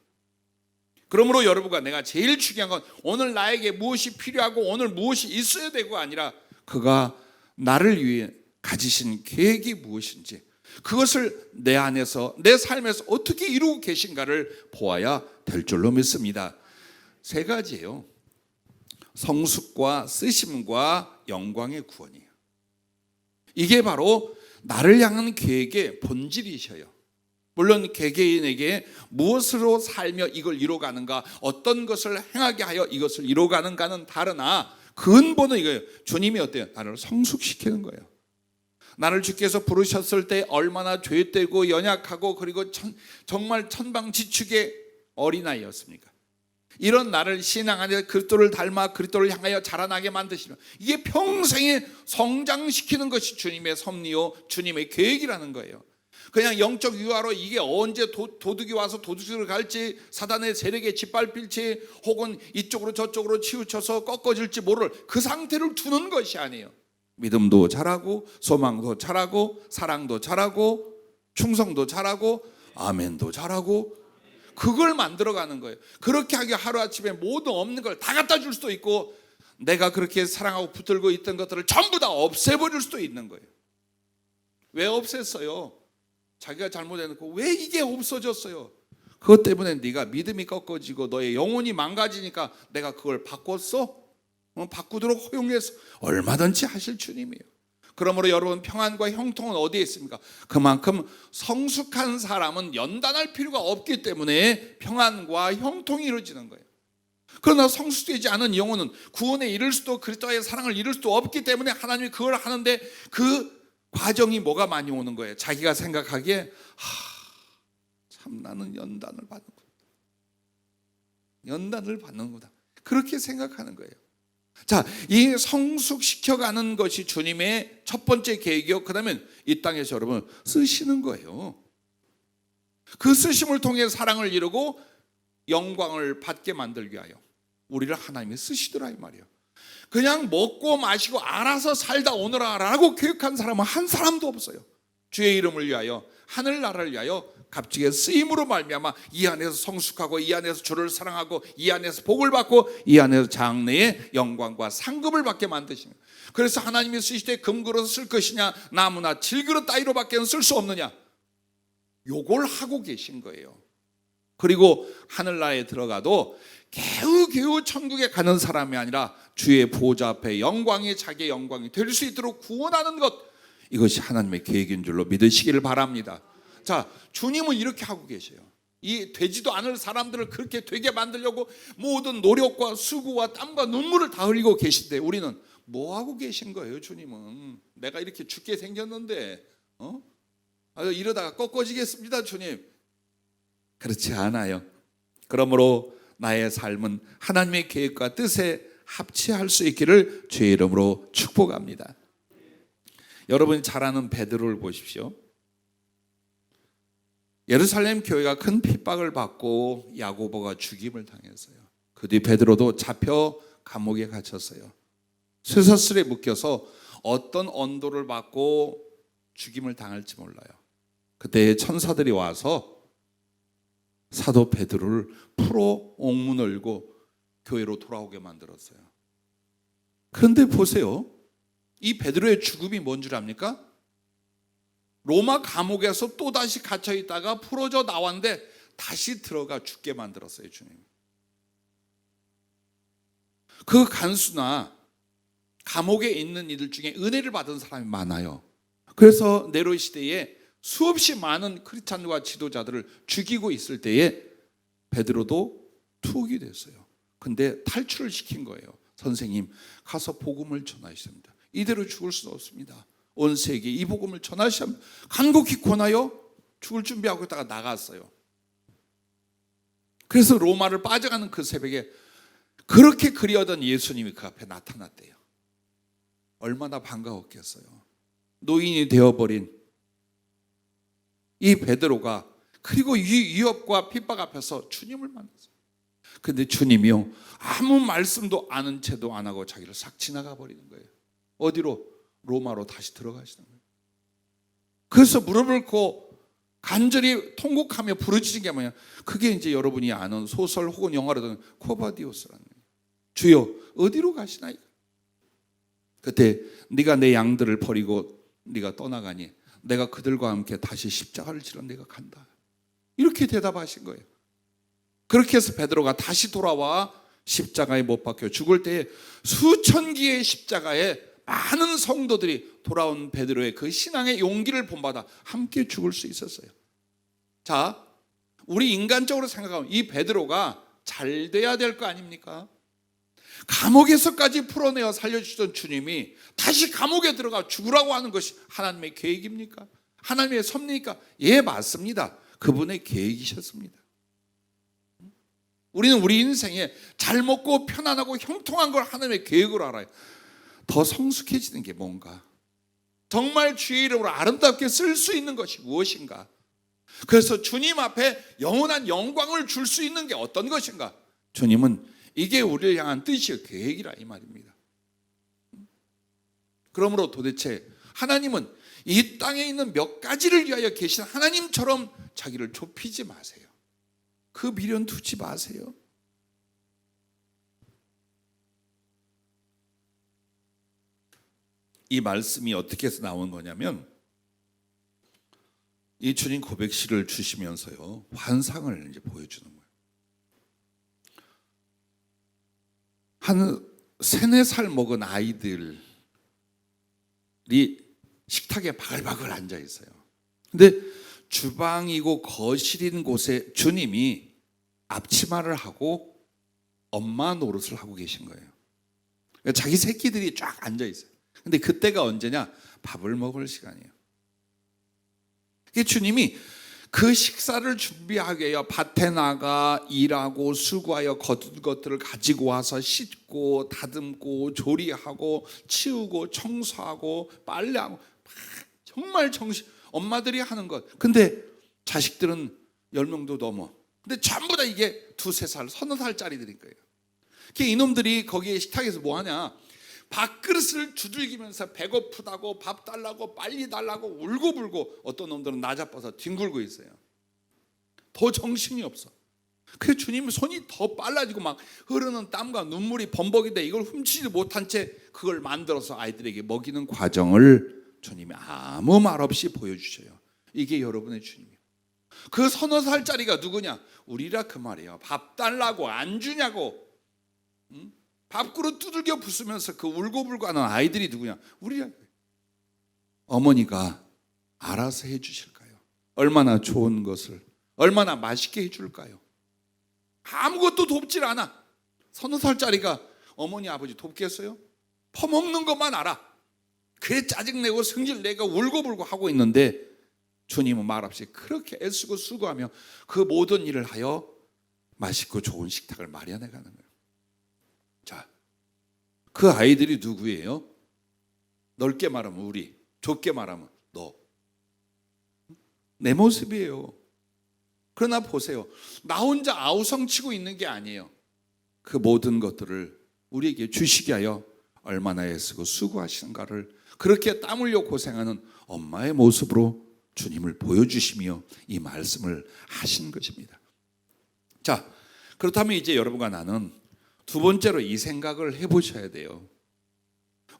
그러므로 여러분과 내가 제일 중요한 건 오늘 나에게 무엇이 필요하고 오늘 무엇이 있어야 되고 아니라 그가 나를 위해 가지신 계획이 무엇인지, 그것을 내 안에서 내 삶에서 어떻게 이루고 계신가를 보아야 될 줄로 믿습니다. 세 가지예요. 성숙과 쓰심과 영광의 구원이에요. 이게 바로 나를 향한 계획의 본질이셔요. 물론 개개인에게 무엇으로 살며 이걸 이루어가는가, 어떤 것을 행하게 하여 이것을 이루어가는가는 다르나 근본은 이거예요. 주님이 어때요? 나를 성숙시키는 거예요. 나를 주께서 부르셨을 때 얼마나 죄되고 연약하고 그리고 정말 천방지축의 어린아이였습니까? 이런 나를 신앙 안에 그리스도를 닮아 그리스도를 향하여 자라나게 만드시면 이게 평생에 성장시키는 것이 주님의 섭리요 주님의 계획이라는 거예요. 그냥 영적 유아로 이게 언제 도둑이 와서 도둑질을 갈지, 사단의 세력에 짓밟힐지, 혹은 이쪽으로 저쪽으로 치우쳐서 꺾어질지 모를 그 상태를 두는 것이 아니에요. 믿음도 자라고 소망도 자라고 사랑도 자라고 충성도 자라고 아멘도 자라고, 그걸 만들어가는 거예요. 그렇게 하기 하루아침에 모든 없는 걸 다 갖다 줄 수도 있고, 내가 그렇게 사랑하고 붙들고 있던 것들을 전부 다 없애버릴 수도 있는 거예요. 왜 없앴어요? 자기가 잘못해놓고 왜 이게 없어졌어요? 그것 때문에 네가 믿음이 꺾어지고 너의 영혼이 망가지니까 내가 그걸 바꿨어? 바꾸도록 허용해서 얼마든지 하실 주님이에요. 그러므로 여러분, 평안과 형통은 어디에 있습니까? 그만큼 성숙한 사람은 연단할 필요가 없기 때문에 평안과 형통이 이루어지는 거예요. 그러나 성숙되지 않은 영혼은 구원에 이를 수도 그리스도의 사랑을 이룰 수도 없기 때문에 하나님이 그걸 하는데 그 과정이 뭐가 많이 오는 거예요? 자기가 생각하기에 참 나는 연단을 받는구나. 연단을 받는구나. 그렇게 생각하는 거예요. 자, 이 성숙시켜가는 것이 주님의 첫 번째 계획이요. 그 다음에 이 땅에서 여러분 쓰시는 거예요. 그 쓰심을 통해 사랑을 이루고 영광을 받게 만들기 위하여 우리를 하나님이 쓰시더라 이 말이에요. 그냥 먹고 마시고 알아서 살다 오너라라고 계획한 사람은 한 사람도 없어요. 주의 이름을 위하여, 하늘나라를 위하여 값지게 쓰임으로 말미암아 이 안에서 성숙하고 이 안에서 주를 사랑하고 이 안에서 복을 받고 이 안에서 장래의 영광과 상급을 받게 만드시는 거예요. 그래서 하나님이 쓰실 때 금그릇 쓸 것이냐 나무나 질그릇 따위로밖에 쓸 수 없느냐, 요걸 하고 계신 거예요. 그리고 하늘나라에 들어가도 겨우겨우 천국에 가는 사람이 아니라 주의 보좌 앞에 영광이 자기의 영광이 될 수 있도록 구원하는 것, 이것이 하나님의 계획인 줄로 믿으시기를 바랍니다. 자, 주님은 이렇게 하고 계세요. 이 되지도 않을 사람들을 그렇게 되게 만들려고 모든 노력과 수고와 땀과 눈물을 다 흘리고 계신데, 우리는 뭐 하고 계신 거예요? 주님은 내가 이렇게 죽게 생겼는데 이러다가 꺾어지겠습니다. 주님, 그렇지 않아요. 그러므로 나의 삶은 하나님의 계획과 뜻에 합치할 수 있기를 주의 이름으로 축복합니다. 여러분이 잘 아는 베드로를 보십시오. 예루살렘 교회가 큰 핍박을 받고 야고보가 죽임을 당했어요. 그 뒤 베드로도 잡혀 감옥에 갇혔어요. 쇠사슬에 묶여서 어떤 언도를 받고 죽임을 당할지 몰라요. 그때 천사들이 와서 사도 베드로를 풀어 옥문을 열고 교회로 돌아오게 만들었어요. 그런데 보세요. 이 베드로의 죽음이 뭔 줄 압니까? 로마 감옥에서 또다시 갇혀 있다가 풀어져 나왔는데 다시 들어가 죽게 만들었어요, 주님. 그 간수나 감옥에 있는 이들 중에 은혜를 받은 사람이 많아요. 그래서 네로 시대에 수없이 많은 크리스찬과 지도자들을 죽이고 있을 때에 베드로도 투옥이 됐어요. 근데 탈출을 시킨 거예요. 선생님, 가서 복음을 전하셔야 합니다. 이대로 죽을 수는 없습니다. 온 세계에 이 복음을 전하셔야 합니다. 간곡히 권하여 죽을 준비하고 있다가 나갔어요. 그래서 로마를 빠져가는 그 새벽에 그렇게 그리워던 예수님이 그 앞에 나타났대요. 얼마나 반가웠겠어요. 노인이 되어버린 이 베드로가, 그리고 위협과 핍박 앞에서 주님을 만났어요. 근데 주님이요, 아무 말씀도 아는 채도 안 하고 자기를 싹 지나가 버리는 거예요. 어디로? 로마로 다시 들어가시는 거예요. 그래서 무릎을 꿇고 간절히 통곡하며 부르짖은 게 뭐냐? 그게 이제 여러분이 아는 소설 혹은 영화로 든 코바디오스라는 거예요. 주여, 어디로 가시나이까? 그때 네가 내 양들을 버리고 네가 떠나가니 내가 그들과 함께 다시 십자가를 지러 내가 간다. 이렇게 대답하신 거예요. 그렇게 해서 베드로가 다시 돌아와 십자가에 못 박혀 죽을 때에 수천 개의 십자가에 많은 성도들이 돌아온 베드로의 그 신앙의 용기를 본받아 함께 죽을 수 있었어요. 자, 우리 인간적으로 생각하면 이 베드로가 잘 돼야 될 거 아닙니까? 감옥에서까지 풀어내어 살려주셨던 주님이 다시 감옥에 들어가 죽으라고 하는 것이 하나님의 계획입니까? 하나님의 섭리입니까? 예, 맞습니다. 그분의 계획이셨습니다. 우리는 우리 인생에 잘 먹고 편안하고 형통한 걸 하나님의 계획으로 알아요. 더 성숙해지는 게 뭔가, 정말 주의 이름으로 아름답게 쓸 수 있는 것이 무엇인가, 그래서 주님 앞에 영원한 영광을 줄 수 있는 게 어떤 것인가, 주님은 이게 우리를 향한 뜻이요 계획이라 이 말입니다. 그러므로 도대체 하나님은 이 땅에 있는 몇 가지를 위하여 계신 하나님처럼 자기를 좁히지 마세요. 그 미련 두지 마세요. 이 말씀이 어떻게 해서 나온 거냐면, 이 주님 고백시를 주시면서요 환상을 이제 보여주는 거예요. 한 3-4살 먹은 아이들이 식탁에 바글바글 앉아 있어요. 근데 주방이고 거실인 곳에 주님이 앞치마를 하고 엄마 노릇을 하고 계신 거예요. 그러니까 자기 새끼들이 쫙 앉아 있어요. 근데 그때가 언제냐? 밥을 먹을 시간이에요. 주님이 그 식사를 준비하게 해요. 밭에 나가 일하고 수고하여 거둔 것들을 가지고 와서 씻고 다듬고 조리하고 치우고 청소하고 빨래하고, 정말 엄마들이 하는 것. 근데 자식들은 10명도 넘어. 근데 전부 다 이게 2-3살, 30살짜리들인 거예요. 이놈들이 거기에 식탁에서 뭐 하냐? 밥그릇을 두들기면서 배고프다고 밥 달라고 빨리 달라고 울고불고, 어떤 놈들은 나자빠서 뒹굴고 있어요. 더 정신이 없어. 그래서 주님은 손이 더 빨라지고 막 흐르는 땀과 눈물이 범벅인데 이걸 훔치지 못한 채 그걸 만들어서 아이들에게 먹이는 과정을 주님이 아무 말 없이 보여주셔요. 이게 여러분의 주님이에요. 그 서너 살짜리가 누구냐? 우리라 그 말이에요. 밥 달라고 안 주냐고. 밥그릇 두들겨 부수면서 그 울고불고 하는 아이들이 누구냐? 우리야. 어머니가 알아서 해주실까요? 얼마나 좋은 것을, 얼마나 맛있게 해줄까요? 아무것도 돕질 않아. 서너 살짜리가 어머니 아버지 돕겠어요? 퍼먹는 것만 알아. 그래 짜증내고 성질내고 울고불고 하고 있는데 주님은 말없이 그렇게 애쓰고 수고하며 그 모든 일을 하여 맛있고 좋은 식탁을 마련해 가는 거예요. 자, 그 아이들이 누구예요? 넓게 말하면 우리, 좁게 말하면 너. 내 모습이에요. 그러나 보세요. 나 혼자 아우성치고 있는 게 아니에요. 그 모든 것들을 우리에게 주시게 하여 얼마나 애쓰고 수고하시는가를 그렇게 땀 흘려 고생하는 엄마의 모습으로 주님을 보여주시며 이 말씀을 하신 것입니다. 자, 그렇다면 이제 여러분과 나는 두 번째로 이 생각을 해보셔야 돼요.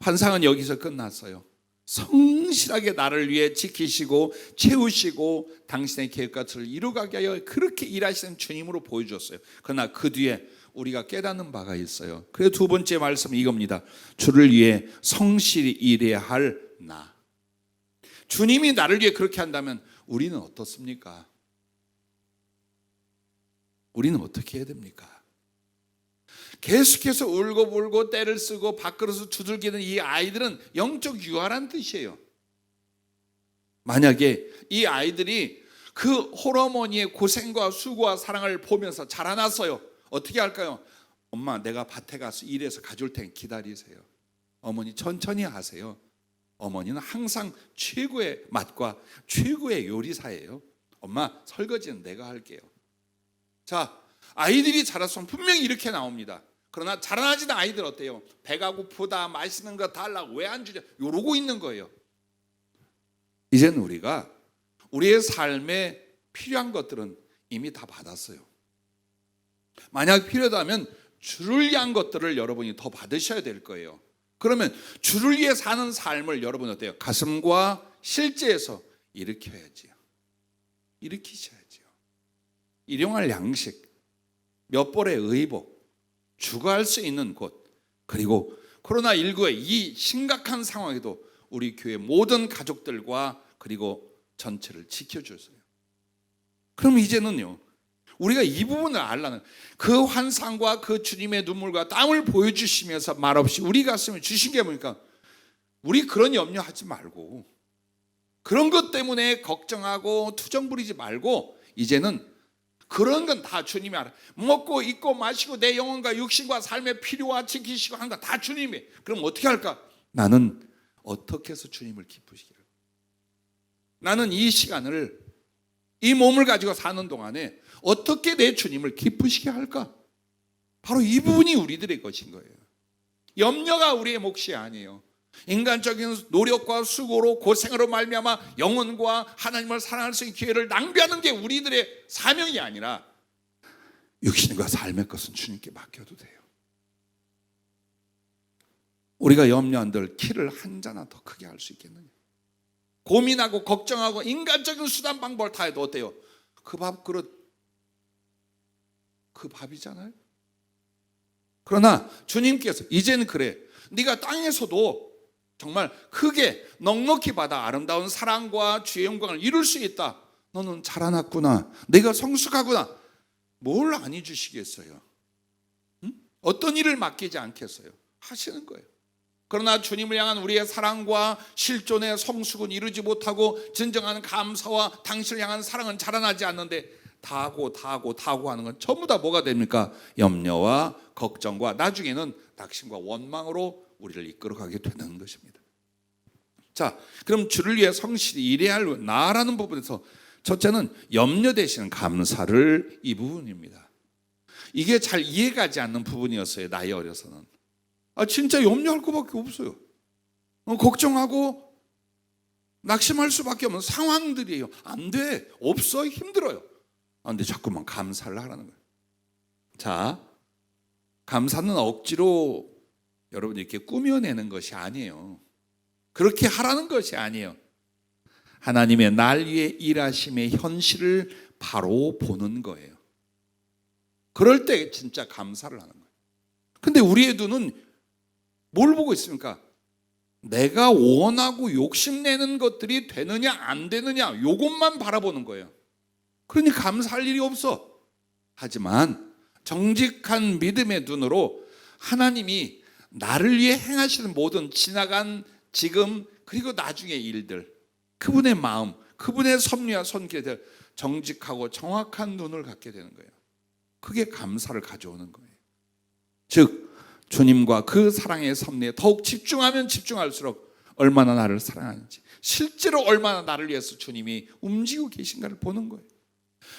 환상은 여기서 끝났어요. 성실하게 나를 위해 지키시고 채우시고 당신의 계획같을 이루가게 하여 그렇게 일하시는 주님으로 보여주었어요. 그러나 그 뒤에 우리가 깨닫는 바가 있어요. 그래서 두 번째 말씀은 이겁니다. 주를 위해 성실히 일해야 할 나. 주님이 나를 위해 그렇게 한다면 우리는 어떻습니까? 우리는 어떻게 해야 됩니까? 계속해서 울고불고 때를 쓰고 밥그릇을 두들기는 이 아이들은 영적 유아란 뜻이에요. 만약에 이 아이들이 그 홀어머니의 고생과 수고와 사랑을 보면서 자라났어요. 어떻게 할까요? 엄마 내가 밭에 가서 일해서 가져올 테니 기다리세요. 어머니 천천히 하세요. 어머니는 항상 최고의 맛과 최고의 요리사예요. 엄마 설거지는 내가 할게요. 자, 아이들이 자랐으면 분명히 이렇게 나옵니다. 그러나 자라나지는 아이들 어때요? 배가 고프다, 맛있는 거 달라고 왜 안 주냐 이러고 있는 거예요. 이제는 우리가 우리의 삶에 필요한 것들은 이미 다 받았어요. 만약 필요하다면 주를 위한 것들을 여러분이 더 받으셔야 될 거예요. 그러면 주를 위해 사는 삶을 여러분 어때요? 가슴과 실제에서 일으켜야지요. 일으키셔야지요. 일용할 양식, 몇 벌의 의복, 주거할 수 있는 곳, 그리고 코로나19의 이 심각한 상황에도 우리 교회 모든 가족들과 그리고 전체를 지켜주세요. 그럼 이제는요, 우리가 이 부분을 알라는 그 환상과 그 주님의 눈물과 땀을 보여주시면서 말없이 우리 가슴에 주신 게 뭡니까? 우리 그런 염려하지 말고 그런 것 때문에 걱정하고 투정 부리지 말고 이제는 그런 건 다 주님이 알아. 먹고 입고 마시고 내 영혼과 육신과 삶의 필요와 지키시고 하는 거 다 주님이. 그럼 어떻게 할까? 나는 어떻게 해서 주님을 기쁘시게 할까? 나는 이 시간을 이 몸을 가지고 사는 동안에 어떻게 내 주님을 기쁘시게 할까? 바로 이 부분이 우리들의 것인 거예요. 염려가 우리의 몫이 아니에요. 인간적인 노력과 수고로 고생으로 말미암아 영혼과 하나님을 사랑할 수 있는 기회를 낭비하는 게 우리들의 사명이 아니라 육신과 삶의 것은 주님께 맡겨도 돼요. 우리가 염려한들 키를 한 자나 더 크게 할 수 있겠느냐? 고민하고 걱정하고 인간적인 수단 방법을 다 해도 어때요? 그 밥그릇 그 밥이잖아요. 그러나 주님께서 이제는 그래, 네가 땅에서도 정말 크게 넉넉히 받아 아름다운 사랑과 주의 영광을 이룰 수 있다. 너는 자라났구나. 내가 성숙하구나. 뭘 안 해주시겠어요? 응? 어떤 일을 맡기지 않겠어요? 하시는 거예요. 그러나 주님을 향한 우리의 사랑과 실존의 성숙은 이루지 못하고 진정한 감사와 당신을 향한 사랑은 자라나지 않는데 다 하고 하는 건 전부 다 뭐가 됩니까? 염려와 걱정과 나중에는 낙심과 원망으로 우리를 이끌어가게 되는 것입니다. 자, 그럼 주를 위해 성실히 일해야 할 나라는 부분에서 첫째는 염려 대신 감사를 이 부분입니다. 이게 잘 이해가지 않는 부분이었어요. 나이 어려서는. 진짜 염려할 것밖에 없어요. 걱정하고 낙심할 수밖에 없는 상황들이에요. 안 돼. 없어. 힘들어요. 근데 자꾸만 감사를 하라는 거예요. 자, 감사는 억지로 여러분 이렇게 꾸며내는 것이 아니에요. 그렇게 하라는 것이 아니에요. 하나님의 날 위해 일하심의 현실을 바로 보는 거예요. 그럴 때 진짜 감사를 하는 거예요. 근데 우리의 눈은 뭘 보고 있습니까? 내가 원하고 욕심내는 것들이 되느냐 안 되느냐 요것만 바라보는 거예요. 그러니 감사할 일이 없어. 하지만 정직한 믿음의 눈으로 하나님이 나를 위해 행하시는 모든 지나간 지금 그리고 나중의 일들, 그분의 마음, 그분의 섭리와 손길들 정직하고 정확한 눈을 갖게 되는 거예요. 그게 감사를 가져오는 거예요. 즉 주님과 그 사랑의 섭리에 더욱 집중하면 집중할수록 얼마나 나를 사랑하는지, 실제로 얼마나 나를 위해서 주님이 움직이고 계신가를 보는 거예요.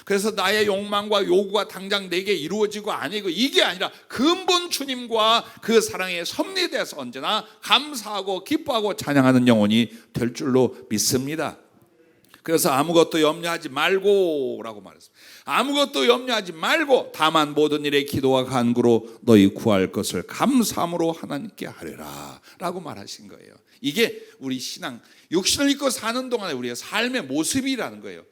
그래서 나의 욕망과 요구가 당장 내게 이루어지고 아니고 이게 아니라 근본 주님과 그 사랑의 섭리에 대해서 언제나 감사하고 기뻐하고 찬양하는 영혼이 될 줄로 믿습니다. 그래서 아무것도 염려하지 말고 라고 말했습니다. 아무것도 염려하지 말고 다만 모든 일에 기도와 간구로 너희 구할 것을 감사함으로 하나님께 하리라 라고 말하신 거예요. 이게 우리 신앙, 육신을 입고 사는 동안에 우리의 삶의 모습이라는 거예요.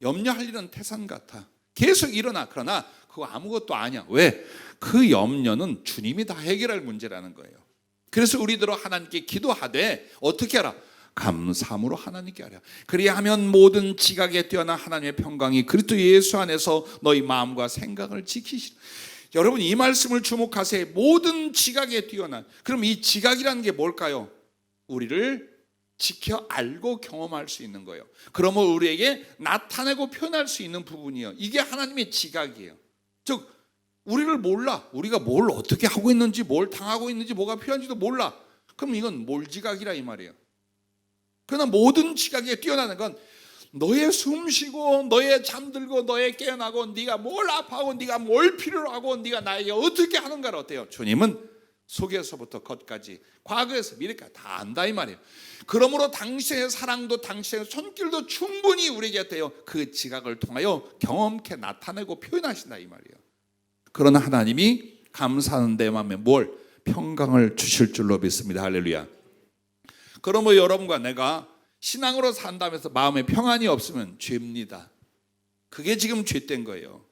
염려할 일은 태산 같아. 계속 일어나. 그러나 그거 아무것도 아니야. 왜? 그 염려는 주님이 다 해결할 문제라는 거예요. 그래서 우리들은 하나님께 기도하되 어떻게 하라? 감사함으로 하나님께 하라. 그리하면 모든 지각에 뛰어난 하나님의 평강이 그리스도 예수 안에서 너희 마음과 생각을 지키시라. 여러분 이 말씀을 주목하세요. 모든 지각에 뛰어난. 그럼 이 지각이라는 게 뭘까요? 우리를 지켜 알고 경험할 수 있는 거예요. 그러면 우리에게 나타내고 표현할 수 있는 부분이에요. 이게 하나님의 지각이에요. 즉 우리를 몰라. 우리가 뭘 어떻게 하고 있는지, 뭘 당하고 있는지, 뭐가 필요한지도 몰라. 그럼 이건 몰지각이라 이 말이에요. 그러나 모든 지각에 뛰어나는 건 너의 숨쉬고 너의 잠들고 너의 깨어나고 네가 뭘 아파하고 네가 뭘 필요로 하고 네가 나에게 어떻게 하는가를 어때요? 주님은 속에서부터 겉까지 과거에서 미래까지 다 안다 이 말이에요. 그러므로 당신의 사랑도 당신의 손길도 충분히 우리에게 돼요. 그 지각을 통하여 경험케 나타내고 표현하신다 이 말이에요. 그러나 하나님이 감사하는 내 마음에 뭘? 평강을 주실 줄로 믿습니다. 할렐루야. 그러므로 여러분과 내가 신앙으로 산다면서 마음에 평안이 없으면 죄입니다. 그게 지금 죄된 거예요.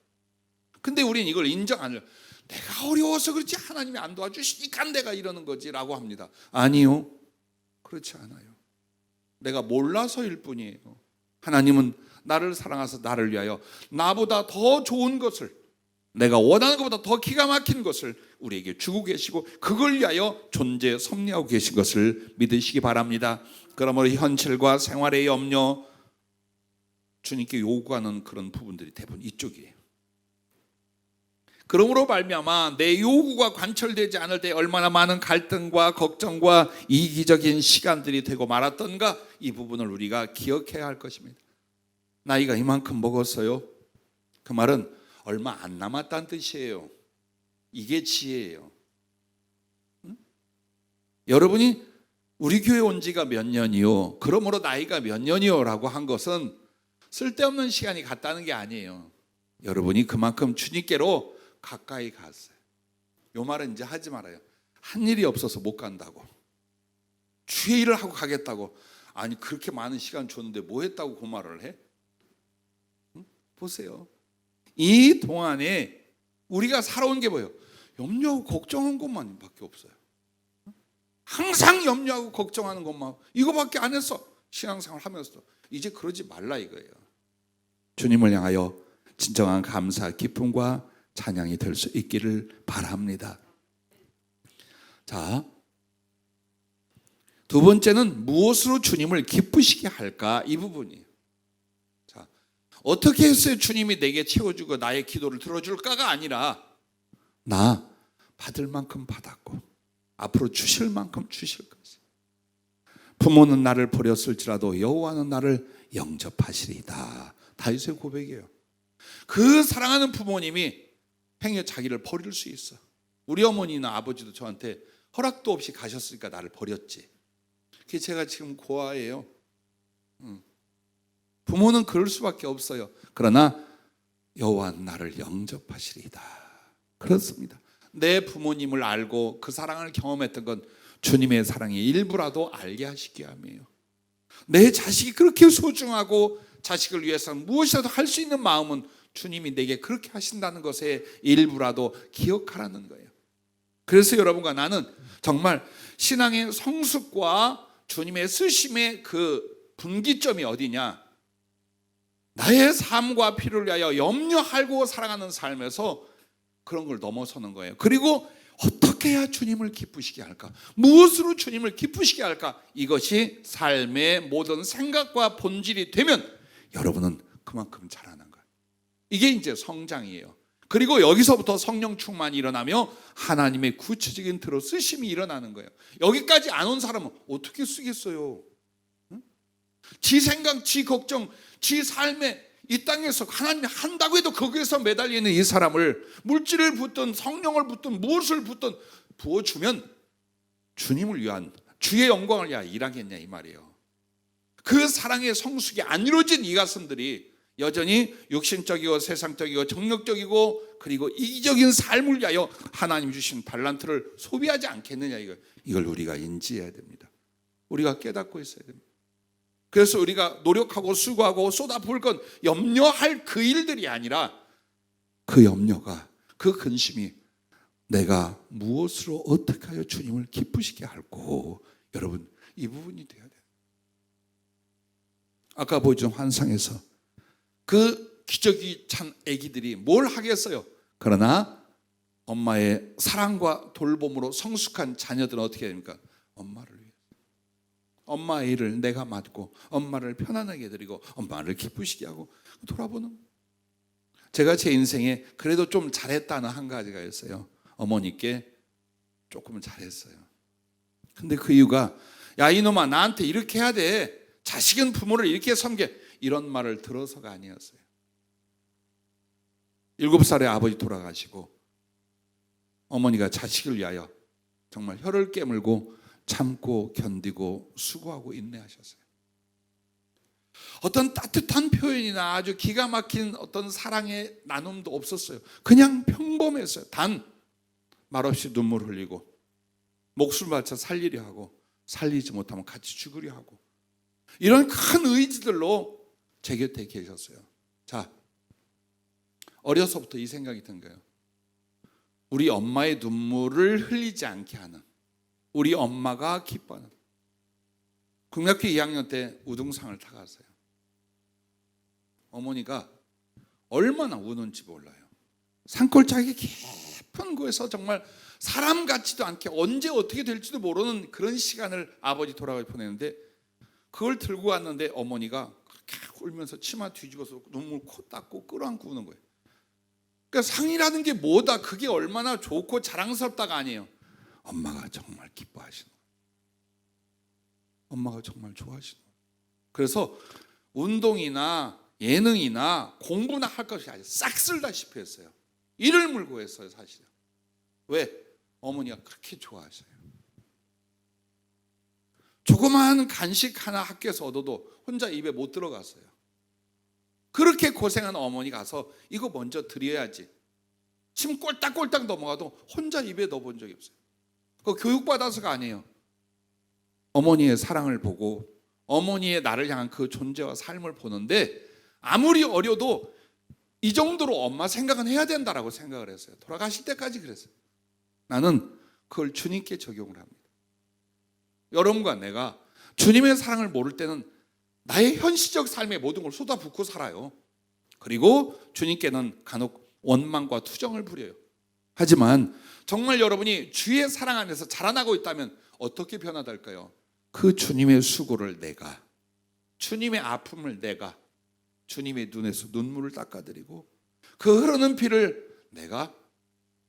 근데 우리는 이걸 인정 안 해요. 내가 어려워서 그렇지 하나님이 안 도와주시니까 내가 이러는 거지 라고 합니다. 아니요, 그렇지 않아요. 내가 몰라서일 뿐이에요. 하나님은 나를 사랑하셔서 나를 위하여 나보다 더 좋은 것을, 내가 원하는 것보다 더 기가 막힌 것을 우리에게 주고 계시고 그걸 위하여 존재 섭리하고 계신 것을 믿으시기 바랍니다. 그러므로 현실과 생활의 염려, 주님께 요구하는 그런 부분들이 대부분 이쪽이에요. 그러므로 말미암아 내 요구가 관철되지 않을 때 얼마나 많은 갈등과 걱정과 이기적인 시간들이 되고 말았던가, 이 부분을 우리가 기억해야 할 것입니다. 나이가 이만큼 먹었어요. 그 말은 얼마 안 남았다는 뜻이에요. 이게 지혜예요. 응? 여러분이 우리 교회 온 지가 몇 년이요, 그러므로 나이가 몇 년이요 라고 한 것은 쓸데없는 시간이 갔다는 게 아니에요. 여러분이 그만큼 주님께로 가까이 갔어요. 요 말은 이제 하지 말아요. 한 일이 없어서 못 간다고, 주의 일을 하고 가겠다고. 아니 그렇게 많은 시간 줬는데 뭐 했다고 그 말을 해? 응? 보세요. 이 동안에 우리가 살아온 게 뭐예요? 염려하고 걱정한 것만 밖에 없어요. 항상 염려하고 걱정하는 것만, 이거밖에 안 했어. 신앙생활 하면서도. 이제 그러지 말라 이거예요. 주님을 향하여 진정한 감사, 기쁨과 찬양이 될 수 있기를 바랍니다. 자, 두 번째는 무엇으로 주님을 기쁘시게 할까, 이 부분이에요. 자, 어떻게 했어요 주님이 내게 채워주고 나의 기도를 들어줄까가 아니라, 나 받을 만큼 받았고 앞으로 주실 만큼 주실 것이. 부모는 나를 버렸을지라도 여호와는 나를 영접하시리다. 다윗의 고백이에요. 그 사랑하는 부모님이 행여 자기를 버릴 수 있어. 우리 어머니나 아버지도 저한테 허락도 없이 가셨으니까 나를 버렸지. 그게 제가 지금 고아예요. 부모는 그럴 수밖에 없어요. 그러나 여호와는 나를 영접하시리다. 그렇습니다. 내 부모님을 알고 그 사랑을 경험했던 건 주님의 사랑의 일부라도 알게 하시기 위함이에요. 내 자식이 그렇게 소중하고 자식을 위해서 무엇이라도 할 수 있는 마음은 주님이 내게 그렇게 하신다는 것의 일부라도 기억하라는 거예요. 그래서 여러분과 나는 정말 신앙의 성숙과 주님의 쓰심의 그 분기점이 어디냐? 나의 삶과 필요를 위하여 염려하고 살아가는 삶에서 그런 걸 넘어서는 거예요. 그리고 어떻게 해야 주님을 기쁘시게 할까? 무엇으로 주님을 기쁘시게 할까? 이것이 삶의 모든 생각과 본질이 되면 여러분은 그만큼 자라는 거예요. 이게 이제 성장이에요. 그리고 여기서부터 성령 충만이 일어나며 하나님의 구체적인 들어 쓰심이 일어나는 거예요. 여기까지 안 온 사람은 어떻게 쓰겠어요? 지 생각, 지 걱정, 지 삶에 이 땅에서 하나님이 한다고 해도 거기에서 매달려 있는 이 사람을 물질을 붓든 성령을 붓든 무엇을 붓든 부어주면 주님을 위한 주의 영광을 위하여 일하겠냐 이 말이에요. 그 사랑의 성숙이 안 이루어진 이 가슴들이 여전히 육신적이고 세상적이고 정력적이고 그리고 이기적인 삶을 위하여 하나님 주신 달란트를 소비하지 않겠느냐 이걸 우리가 인지해야 됩니다. 우리가 깨닫고 있어야 됩니다. 그래서 우리가 노력하고 수고하고 쏟아부을 건 염려할 그 일들이 아니라 그 염려가 그 근심이 내가 무엇으로 어떻게 하여 주님을 기쁘시게 할고 여러분 이 부분이 돼야 돼요. 아까 보여준 환상에서 그 기저귀 찬 아기들이 뭘 하겠어요? 그러나 엄마의 사랑과 돌봄으로 성숙한 자녀들은 어떻게 해야 됩니까? 엄마를 위해 엄마의 일을 내가 맡고 엄마를 편안하게 해드리고 엄마를 기쁘시게 하고 돌아보는. 제가 제 인생에 그래도 좀 잘했다는 한 가지가 있어요. 어머니께 조금은 잘했어요. 근데 그 이유가 야 이놈아 나한테 이렇게 해야 돼. 자식은 부모를 이렇게 섬겨. 이런 말을 들어서가 아니었어요. 7살에 아버지 돌아가시고 어머니가 자식을 위하여 정말 혀를 깨물고 참고 견디고 수고하고 인내하셨어요. 어떤 따뜻한 표현이나 아주 기가 막힌 어떤 사랑의 나눔도 없었어요. 그냥 평범했어요. 단 말없이 눈물 흘리고 목숨 바쳐 살리려 하고 살리지 못하면 같이 죽으려 하고 이런 큰 의지들로 제 곁에 계셨어요. 자, 어려서부터 이 생각이 든 거예요. 우리 엄마의 눈물을 흘리지 않게 하는 우리 엄마가 기뻐하는 국민학교 2학년 때 우등상을 타갔어요. 어머니가 얼마나 우는지 몰라요. 산골짜기 깊은 곳에서 정말 사람 같지도 않게 언제 어떻게 될지도 모르는 그런 시간을 아버지 돌아가서 보내는데 그걸 들고 왔는데 어머니가 그렇게 울면서 치마 뒤집어서 눈물 코 닦고 끌어안고 우는 거예요. 그러니까 상이라는 게 뭐다 그게 얼마나 좋고 자랑스럽다가 아니에요. 엄마가 정말 기뻐하시는 거예요. 엄마가 정말 좋아하시는 거예요. 그래서 운동이나 예능이나 공부나 할 것이 아니라 싹 쓸다시피 했어요. 이를 물고 했어요 사실은. 왜? 어머니가 그렇게 좋아하셔요. 조그마한 간식 하나 학교에서 얻어도 혼자 입에 못 들어갔어요. 그렇게 고생한 어머니 가서 이거 먼저 드려야지. 침 꼴딱꼴딱 넘어가도 혼자 입에 넣어본 적이 없어요. 그거 교육받아서가 아니에요. 어머니의 사랑을 보고 어머니의 나를 향한 그 존재와 삶을 보는데 아무리 어려도 이 정도로 엄마 생각은 해야 된다라고 생각을 했어요. 돌아가실 때까지 그랬어요. 나는 그걸 주님께 적용을 합니다. 여러분과 내가 주님의 사랑을 모를 때는 나의 현실적 삶의 모든 걸 쏟아붓고 살아요. 그리고 주님께는 간혹 원망과 투정을 부려요. 하지만 정말 여러분이 주의 사랑 안에서 자라나고 있다면 어떻게 변화될까요? 그 주님의 수고를 내가, 주님의 아픔을 내가 주님의 눈에서 눈물을 닦아드리고 그 흐르는 피를 내가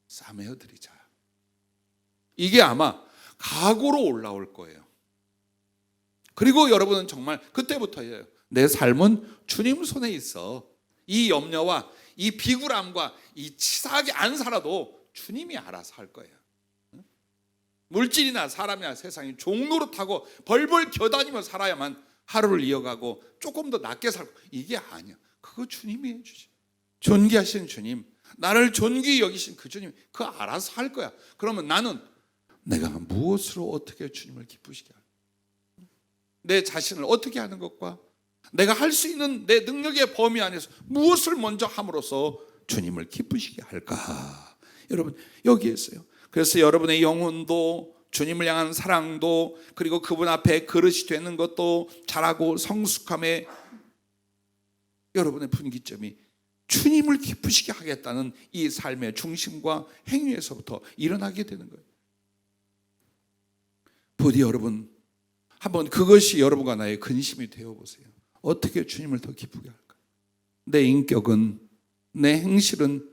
싸매어 드리자. 이게 아마 각오로 올라올 거예요. 그리고 여러분은 정말 그때부터예요. 내 삶은 주님 손에 있어. 이 염려와 이 비굴함과 이 치사하게 안 살아도 주님이 알아서 할 거예요. 물질이나 사람이나 세상이 종노릇하고 벌벌 겨다니며 살아야만 하루를 이어가고 조금 더 낫게 살고 이게 아니야. 그거 주님이 해주지. 존귀하신 주님, 나를 존귀히 여기신 그 주님 그거 알아서 할 거야. 그러면 나는 내가 무엇으로 어떻게 주님을 기쁘시게 할까? 내 자신을 어떻게 하는 것과 내가 할 수 있는 내 능력의 범위 안에서 무엇을 먼저 함으로써 주님을 기쁘시게 할까? 여러분 여기에 있어요. 그래서 여러분의 영혼도 주님을 향한 사랑도 그리고 그분 앞에 그릇이 되는 것도 잘하고 성숙함에 여러분의 분기점이 주님을 기쁘시게 하겠다는 이 삶의 중심과 행위에서부터 일어나게 되는 거예요. 부디 여러분 한번 그것이 여러분과 나의 근심이 되어보세요. 어떻게 주님을 더 기쁘게 할까? 내 인격은, 내 행실은,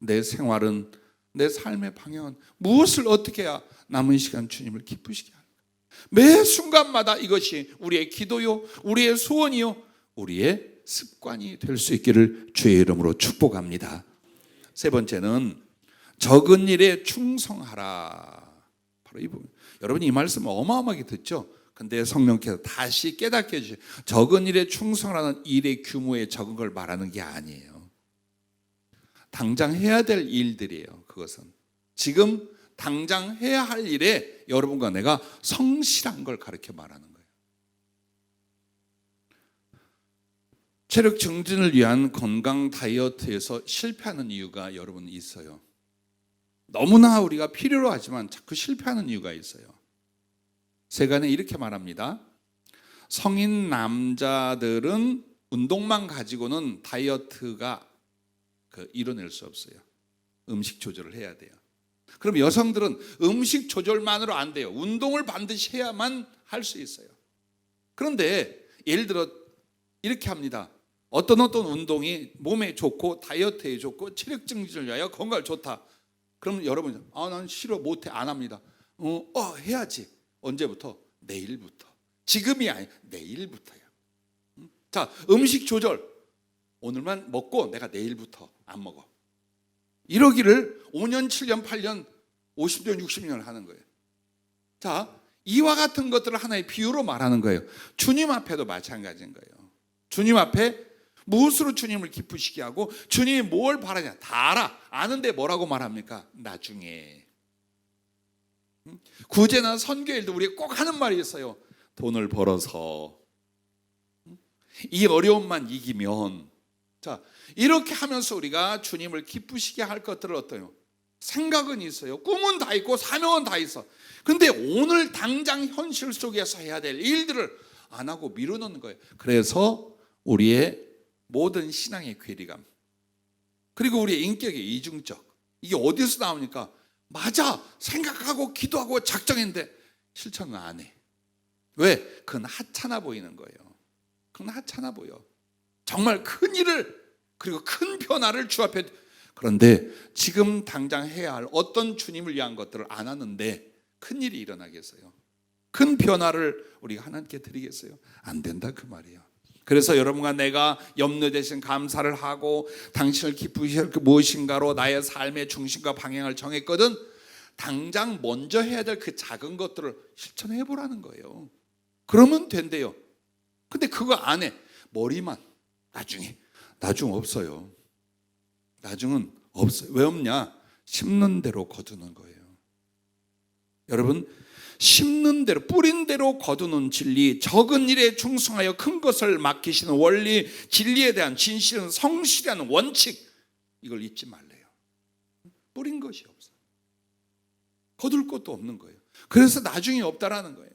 내 생활은, 내 삶의 방향은 무엇을 어떻게 해야 남은 시간 주님을 기쁘시게 할까? 매 순간마다 이것이 우리의 기도요, 우리의 소원이요, 우리의 습관이 될 수 있기를 주의 이름으로 축복합니다. 세 번째는 적은 일에 충성하라. 바로 이 부분. 여러분 이 말씀 어마어마하게 듣죠? 근데 성령께서 다시 깨닫게 해주세요. 적은 일에 충성하라는 일의 규모에 적은 걸 말하는 게 아니에요. 당장 해야 될 일들이에요. 그것은 지금 당장 해야 할 일에 여러분과 내가 성실한 걸 가르쳐 말하는 거예요. 체력 증진을 위한 건강 다이어트에서 실패하는 이유가 여러분 있어요. 너무나 우리가 필요로 하지만 자꾸 실패하는 이유가 있어요. 세간에 이렇게 말합니다. 성인 남자들은 운동만 가지고는 다이어트가 이뤄낼 수 없어요. 음식 조절을 해야 돼요. 그럼 여성들은 음식 조절만으로 안 돼요. 운동을 반드시 해야만 할 수 있어요. 그런데 예를 들어 이렇게 합니다. 어떤 운동이 몸에 좋고 다이어트에 좋고 체력 증진을 위하여 건강에 좋다. 그럼 여러분 난 싫어 못해 안 합니다. 해야지. 언제부터? 내일부터. 지금이 아니 내일부터야. 자, 음식 조절. 오늘만 먹고 내가 내일부터 안 먹어. 이러기를 5년, 7년, 8년, 50년, 60년을 하는 거예요. 자, 이와 같은 것들을 하나의 비유로 말하는 거예요. 주님 앞에도 마찬가지인 거예요. 주님 앞에 무엇으로 주님을 기쁘시게 하고 주님이 뭘 바라냐 다 알아. 아는데 뭐라고 말합니까? 나중에. 구제나 선교일도 우리가 꼭 하는 말이 있어요. 돈을 벌어서 이 어려움만 이기면. 자, 이렇게 하면서 우리가 주님을 기쁘시게 할 것들을 어때요? 생각은 있어요. 꿈은 다 있고 사명은 다 있어. 근데 오늘 당장 현실 속에서 해야 될 일들을 안 하고 미루는 거예요. 그래서 우리의 모든 신앙의 괴리감 그리고 우리의 인격의 이중적 이게 어디서 나오니까 맞아 생각하고 기도하고 작정했는데 실천은 안 해. 왜? 그건 하찮아 보이는 거예요. 그건 하찮아 보여. 정말 큰 일을 그리고 큰 변화를 주 앞에 그런데 지금 당장 해야 할 어떤 주님을 위한 것들을 안 하는데 큰 일이 일어나겠어요? 큰 변화를 우리가 하나님께 드리겠어요? 안 된다 그 말이에요. 그래서 여러분과 내가 염려 대신 감사를 하고 당신을 기쁘시게 할 그 무엇인가로 나의 삶의 중심과 방향을 정했거든 당장 먼저 해야 될 그 작은 것들을 실천해 보라는 거예요. 그러면 된대요. 근데 그거 안 해. 머리만 나중 없어요. 나중은 없어요. 왜 없냐? 심는 대로 거두는 거예요. 여러분 심는 대로 뿌린 대로 거두는 진리 적은 일에 충성하여 큰 것을 맡기시는 원리 진리에 대한 진실은 성실한 원칙 이걸 잊지 말래요. 뿌린 것이 없어. 거둘 것도 없는 거예요. 그래서 나중에 없다라는 거예요.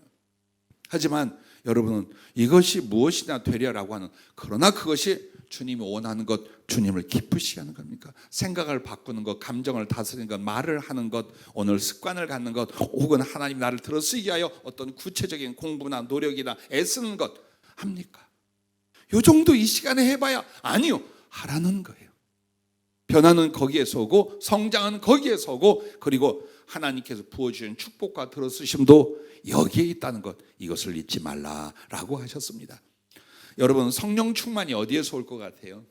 하지만 여러분은 이것이 무엇이나 되려라고 하는 그러나 그것이 주님이 원하는 것 주님을 기쁘시게 하는 겁니까? 생각을 바꾸는 것 감정을 다스리는 것 말을 하는 것 오늘 습관을 갖는 것 혹은 하나님 나를 들어쓰기 위하여 어떤 구체적인 공부나 노력이나 애쓰는 것 합니까? 요 정도 이 시간에 해봐야 아니요 하라는 거예요. 변화는 거기에서 오고 성장은 거기에서 오고 그리고 하나님께서 부어주신 축복과 들어쓰심도 여기에 있다는 것 이것을 잊지 말라라고 하셨습니다. 여러분 성령 충만이 어디에서 올 것 같아요?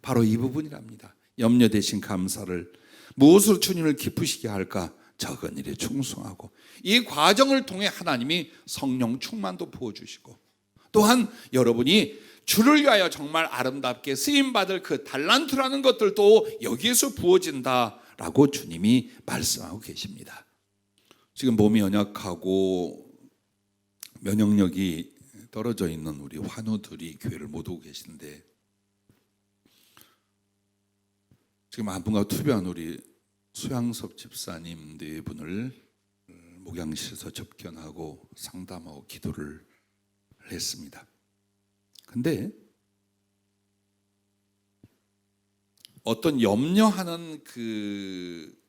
바로 이 부분이랍니다. 염려 대신 감사를 무엇으로 주님을 기쁘시게 할까? 적은 일에 충성하고 이 과정을 통해 하나님이 성령 충만도 부어주시고 또한 여러분이 주를 위하여 정말 아름답게 쓰임받을 그 달란트라는 것들도 여기에서 부어진다라고 주님이 말씀하고 계십니다. 지금 몸이 연약하고 면역력이 떨어져 있는 우리 환우들이 교회를 못 오고 계신데, 지금 한 분과 투병한 우리 수양섭 집사님 네 분을 목양실에서 접견하고 상담하고 기도를 했습니다. 근데 어떤 염려하는 그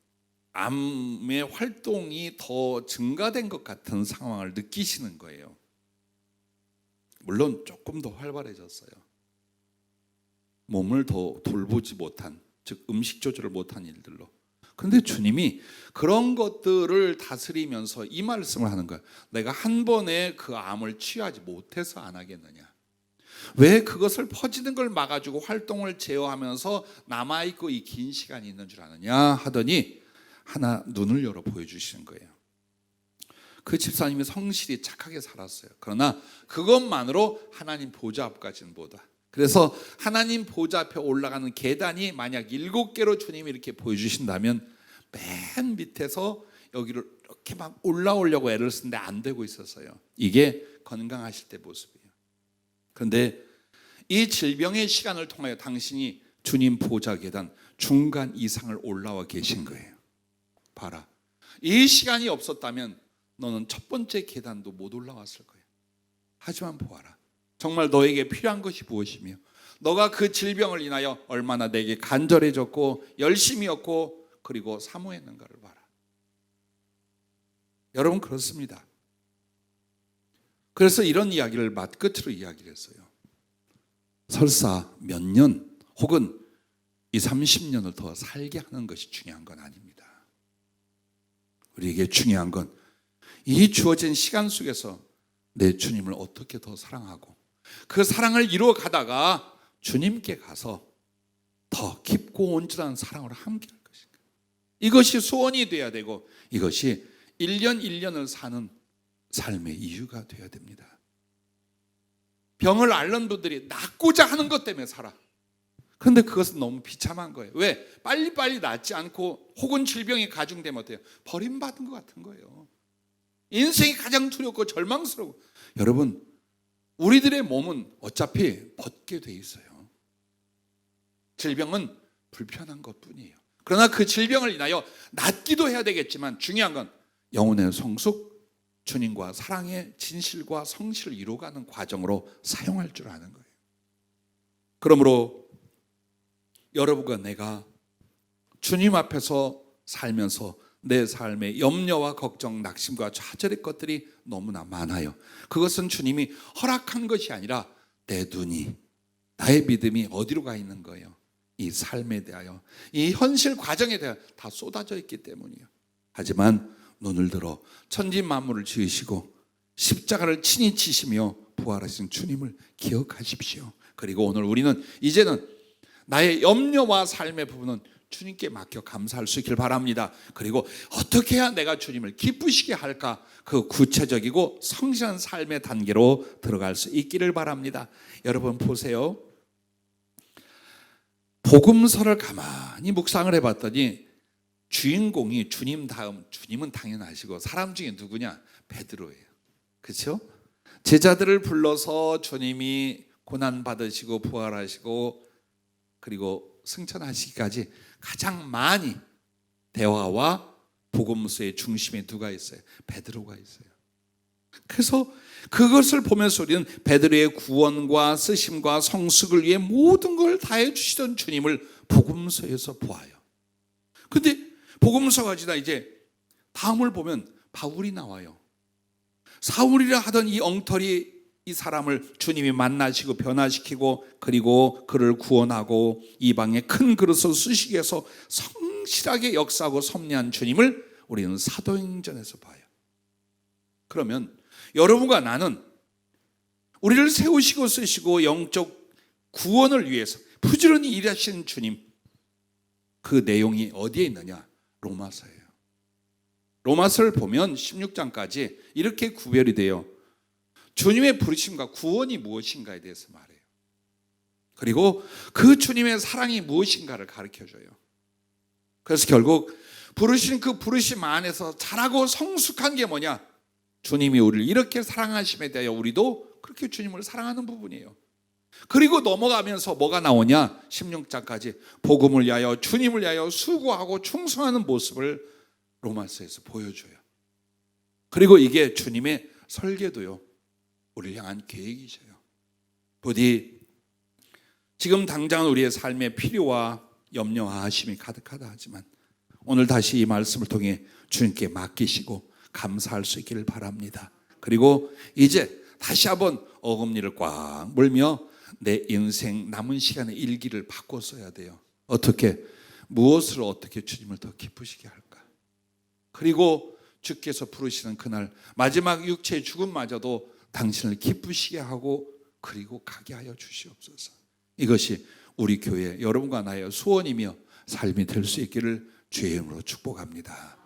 암의 활동이 더 증가된 것 같은 상황을 느끼시는 거예요. 물론 조금 더 활발해졌어요. 몸을 더 돌보지 못한, 즉 음식 조절을 못한 일들로. 그런데 주님이 그런 것들을 다스리면서 이 말씀을 하는 거예요. 내가 한 번에 그 암을 치유하지 못해서 안 하겠느냐. 왜 그것을 퍼지는 걸 막아주고 활동을 제어하면서 남아있고 이 긴 시간이 있는 줄 아느냐 하더니 하나 눈을 열어 보여주시는 거예요. 그 집사님이 성실히 착하게 살았어요. 그러나 그것만으로 하나님 보좌 앞까지는 보다. 그래서 하나님 보좌 앞에 올라가는 계단이 만약 7개로 주님이 이렇게 보여주신다면 맨 밑에서 여기를 이렇게 막 올라오려고 애를 쓰는데 안 되고 있었어요. 이게 건강하실 때 모습이에요. 그런데 이 질병의 시간을 통하여 당신이 주님 보좌 계단 중간 이상을 올라와 계신 거예요. 봐라, 이 시간이 없었다면 너는 첫 번째 계단도 못 올라왔을 거예요. 하지만 보아라, 정말 너에게 필요한 것이 무엇이며 너가 그 질병을 인하여 얼마나 내게 간절해졌고 열심히였고 그리고 사모했는가를 봐라. 여러분, 그렇습니다. 그래서 이런 이야기를 맛끝으로 이야기를 했어요. 설사 몇 년 혹은 20, 30년을 더 살게 하는 것이 중요한 건 아닙니다. 우리에게 중요한 건 이 주어진 시간 속에서 내 주님을 어떻게 더 사랑하고 그 사랑을 이루어 가다가 주님께 가서 더 깊고 온전한 사랑으로 함께 할 것인가. 이것이 소원이 돼야 되고 이것이 1년 1년을 사는 삶의 이유가 돼야 됩니다. 병을 앓는 분들이 낫고자 하는 것 때문에 살아. 그런데 그것은 너무 비참한 거예요. 왜? 빨리빨리 낫지 않고 혹은 질병이 가중되면 어때요? 버림받은 것 같은 거예요. 인생이 가장 두렵고 절망스러워. 여러분, 우리들의 몸은 어차피 벗게 돼 있어요. 질병은 불편한 것뿐이에요. 그러나 그 질병을 인하여 낫기도 해야 되겠지만 중요한 건 영혼의 성숙, 주님과 사랑의 진실과 성실을 이루어가는 과정으로 사용할 줄 아는 거예요. 그러므로 여러분과 내가 주님 앞에서 살면서 내 삶의 염려와 걱정, 낙심과 좌절의 것들이 너무나 많아요. 그것은 주님이 허락한 것이 아니라 내 눈이, 나의 믿음이 어디로 가 있는 거예요? 이 삶에 대하여, 이 현실 과정에 대하여 다 쏟아져 있기 때문이에요. 하지만 눈을 들어 천지 만물을 지으시고 십자가를 친히 치시며 부활하신 주님을 기억하십시오. 그리고 오늘 우리는 이제는 나의 염려와 삶의 부분은 주님께 맡겨 감사할 수 있길 바랍니다. 그리고 어떻게 해야 내가 주님을 기쁘시게 할까? 그 구체적이고 성실한 삶의 단계로 들어갈 수 있기를 바랍니다. 여러분 보세요. 복음서를 가만히 묵상을 해봤더니 주인공이 주님 다음, 주님은 당연하시고 사람 중에 누구냐? 베드로예요. 그렇죠? 제자들을 불러서 주님이 고난받으시고 부활하시고 그리고 승천하시기까지 가장 많이 대화와 복음서의 중심에 누가 있어요? 베드로가 있어요. 그래서 그것을 보면서 우리는 베드로의 구원과 쓰심과 성숙을 위해 모든 걸 다해 주시던 주님을 복음서에서 보아요. 근데 복음서가 지나 이제 다음을 보면 바울이 나와요. 사울이라 하던 이 엉터리 이 사람을 주님이 만나시고 변화시키고 그리고 그를 구원하고 이방의 큰 그릇을 쓰시기 위해서 성실하게 역사하고 섭리한 주님을 우리는 사도행전에서 봐요. 그러면 여러분과 나는 우리를 세우시고 쓰시고 영적 구원을 위해서 부지런히 일하시는 주님, 그 내용이 어디에 있느냐? 로마서예요. 로마서를 보면 16장까지 이렇게 구별이 돼요. 주님의 부르심과 구원이 무엇인가에 대해서 말해요. 그리고 그 주님의 사랑이 무엇인가를 가르쳐줘요. 그래서 결국 부르신 그 부르심 안에서 자라고 성숙한 게 뭐냐? 주님이 우리를 이렇게 사랑하심에 대하여 우리도 그렇게 주님을 사랑하는 부분이에요. 그리고 넘어가면서 뭐가 나오냐? 16장까지 복음을 위하여 주님을 위하여 수고하고 충성하는 모습을 로마서에서 보여줘요. 그리고 이게 주님의 설계도요, 우리를 향한 계획이셔요. 부디 지금 당장 우리의 삶의 필요와 염려와 하심이 가득하다 하지만 오늘 다시 이 말씀을 통해 주님께 맡기시고 감사할 수 있기를 바랍니다. 그리고 이제 다시 한번 어금니를 꽉 물며 내 인생 남은 시간의 일기를 바꿔 써야 돼요. 어떻게, 무엇을 어떻게 주님을 더 기쁘시게 할까? 그리고 주께서 부르시는 그날 마지막 육체의 죽음마저도 당신을 기쁘시게 하고 그리고 가게 하여 주시옵소서. 이것이 우리 교회 여러분과 나의 소원이며 삶이 될 수 있기를 주의 이름으로 축복합니다.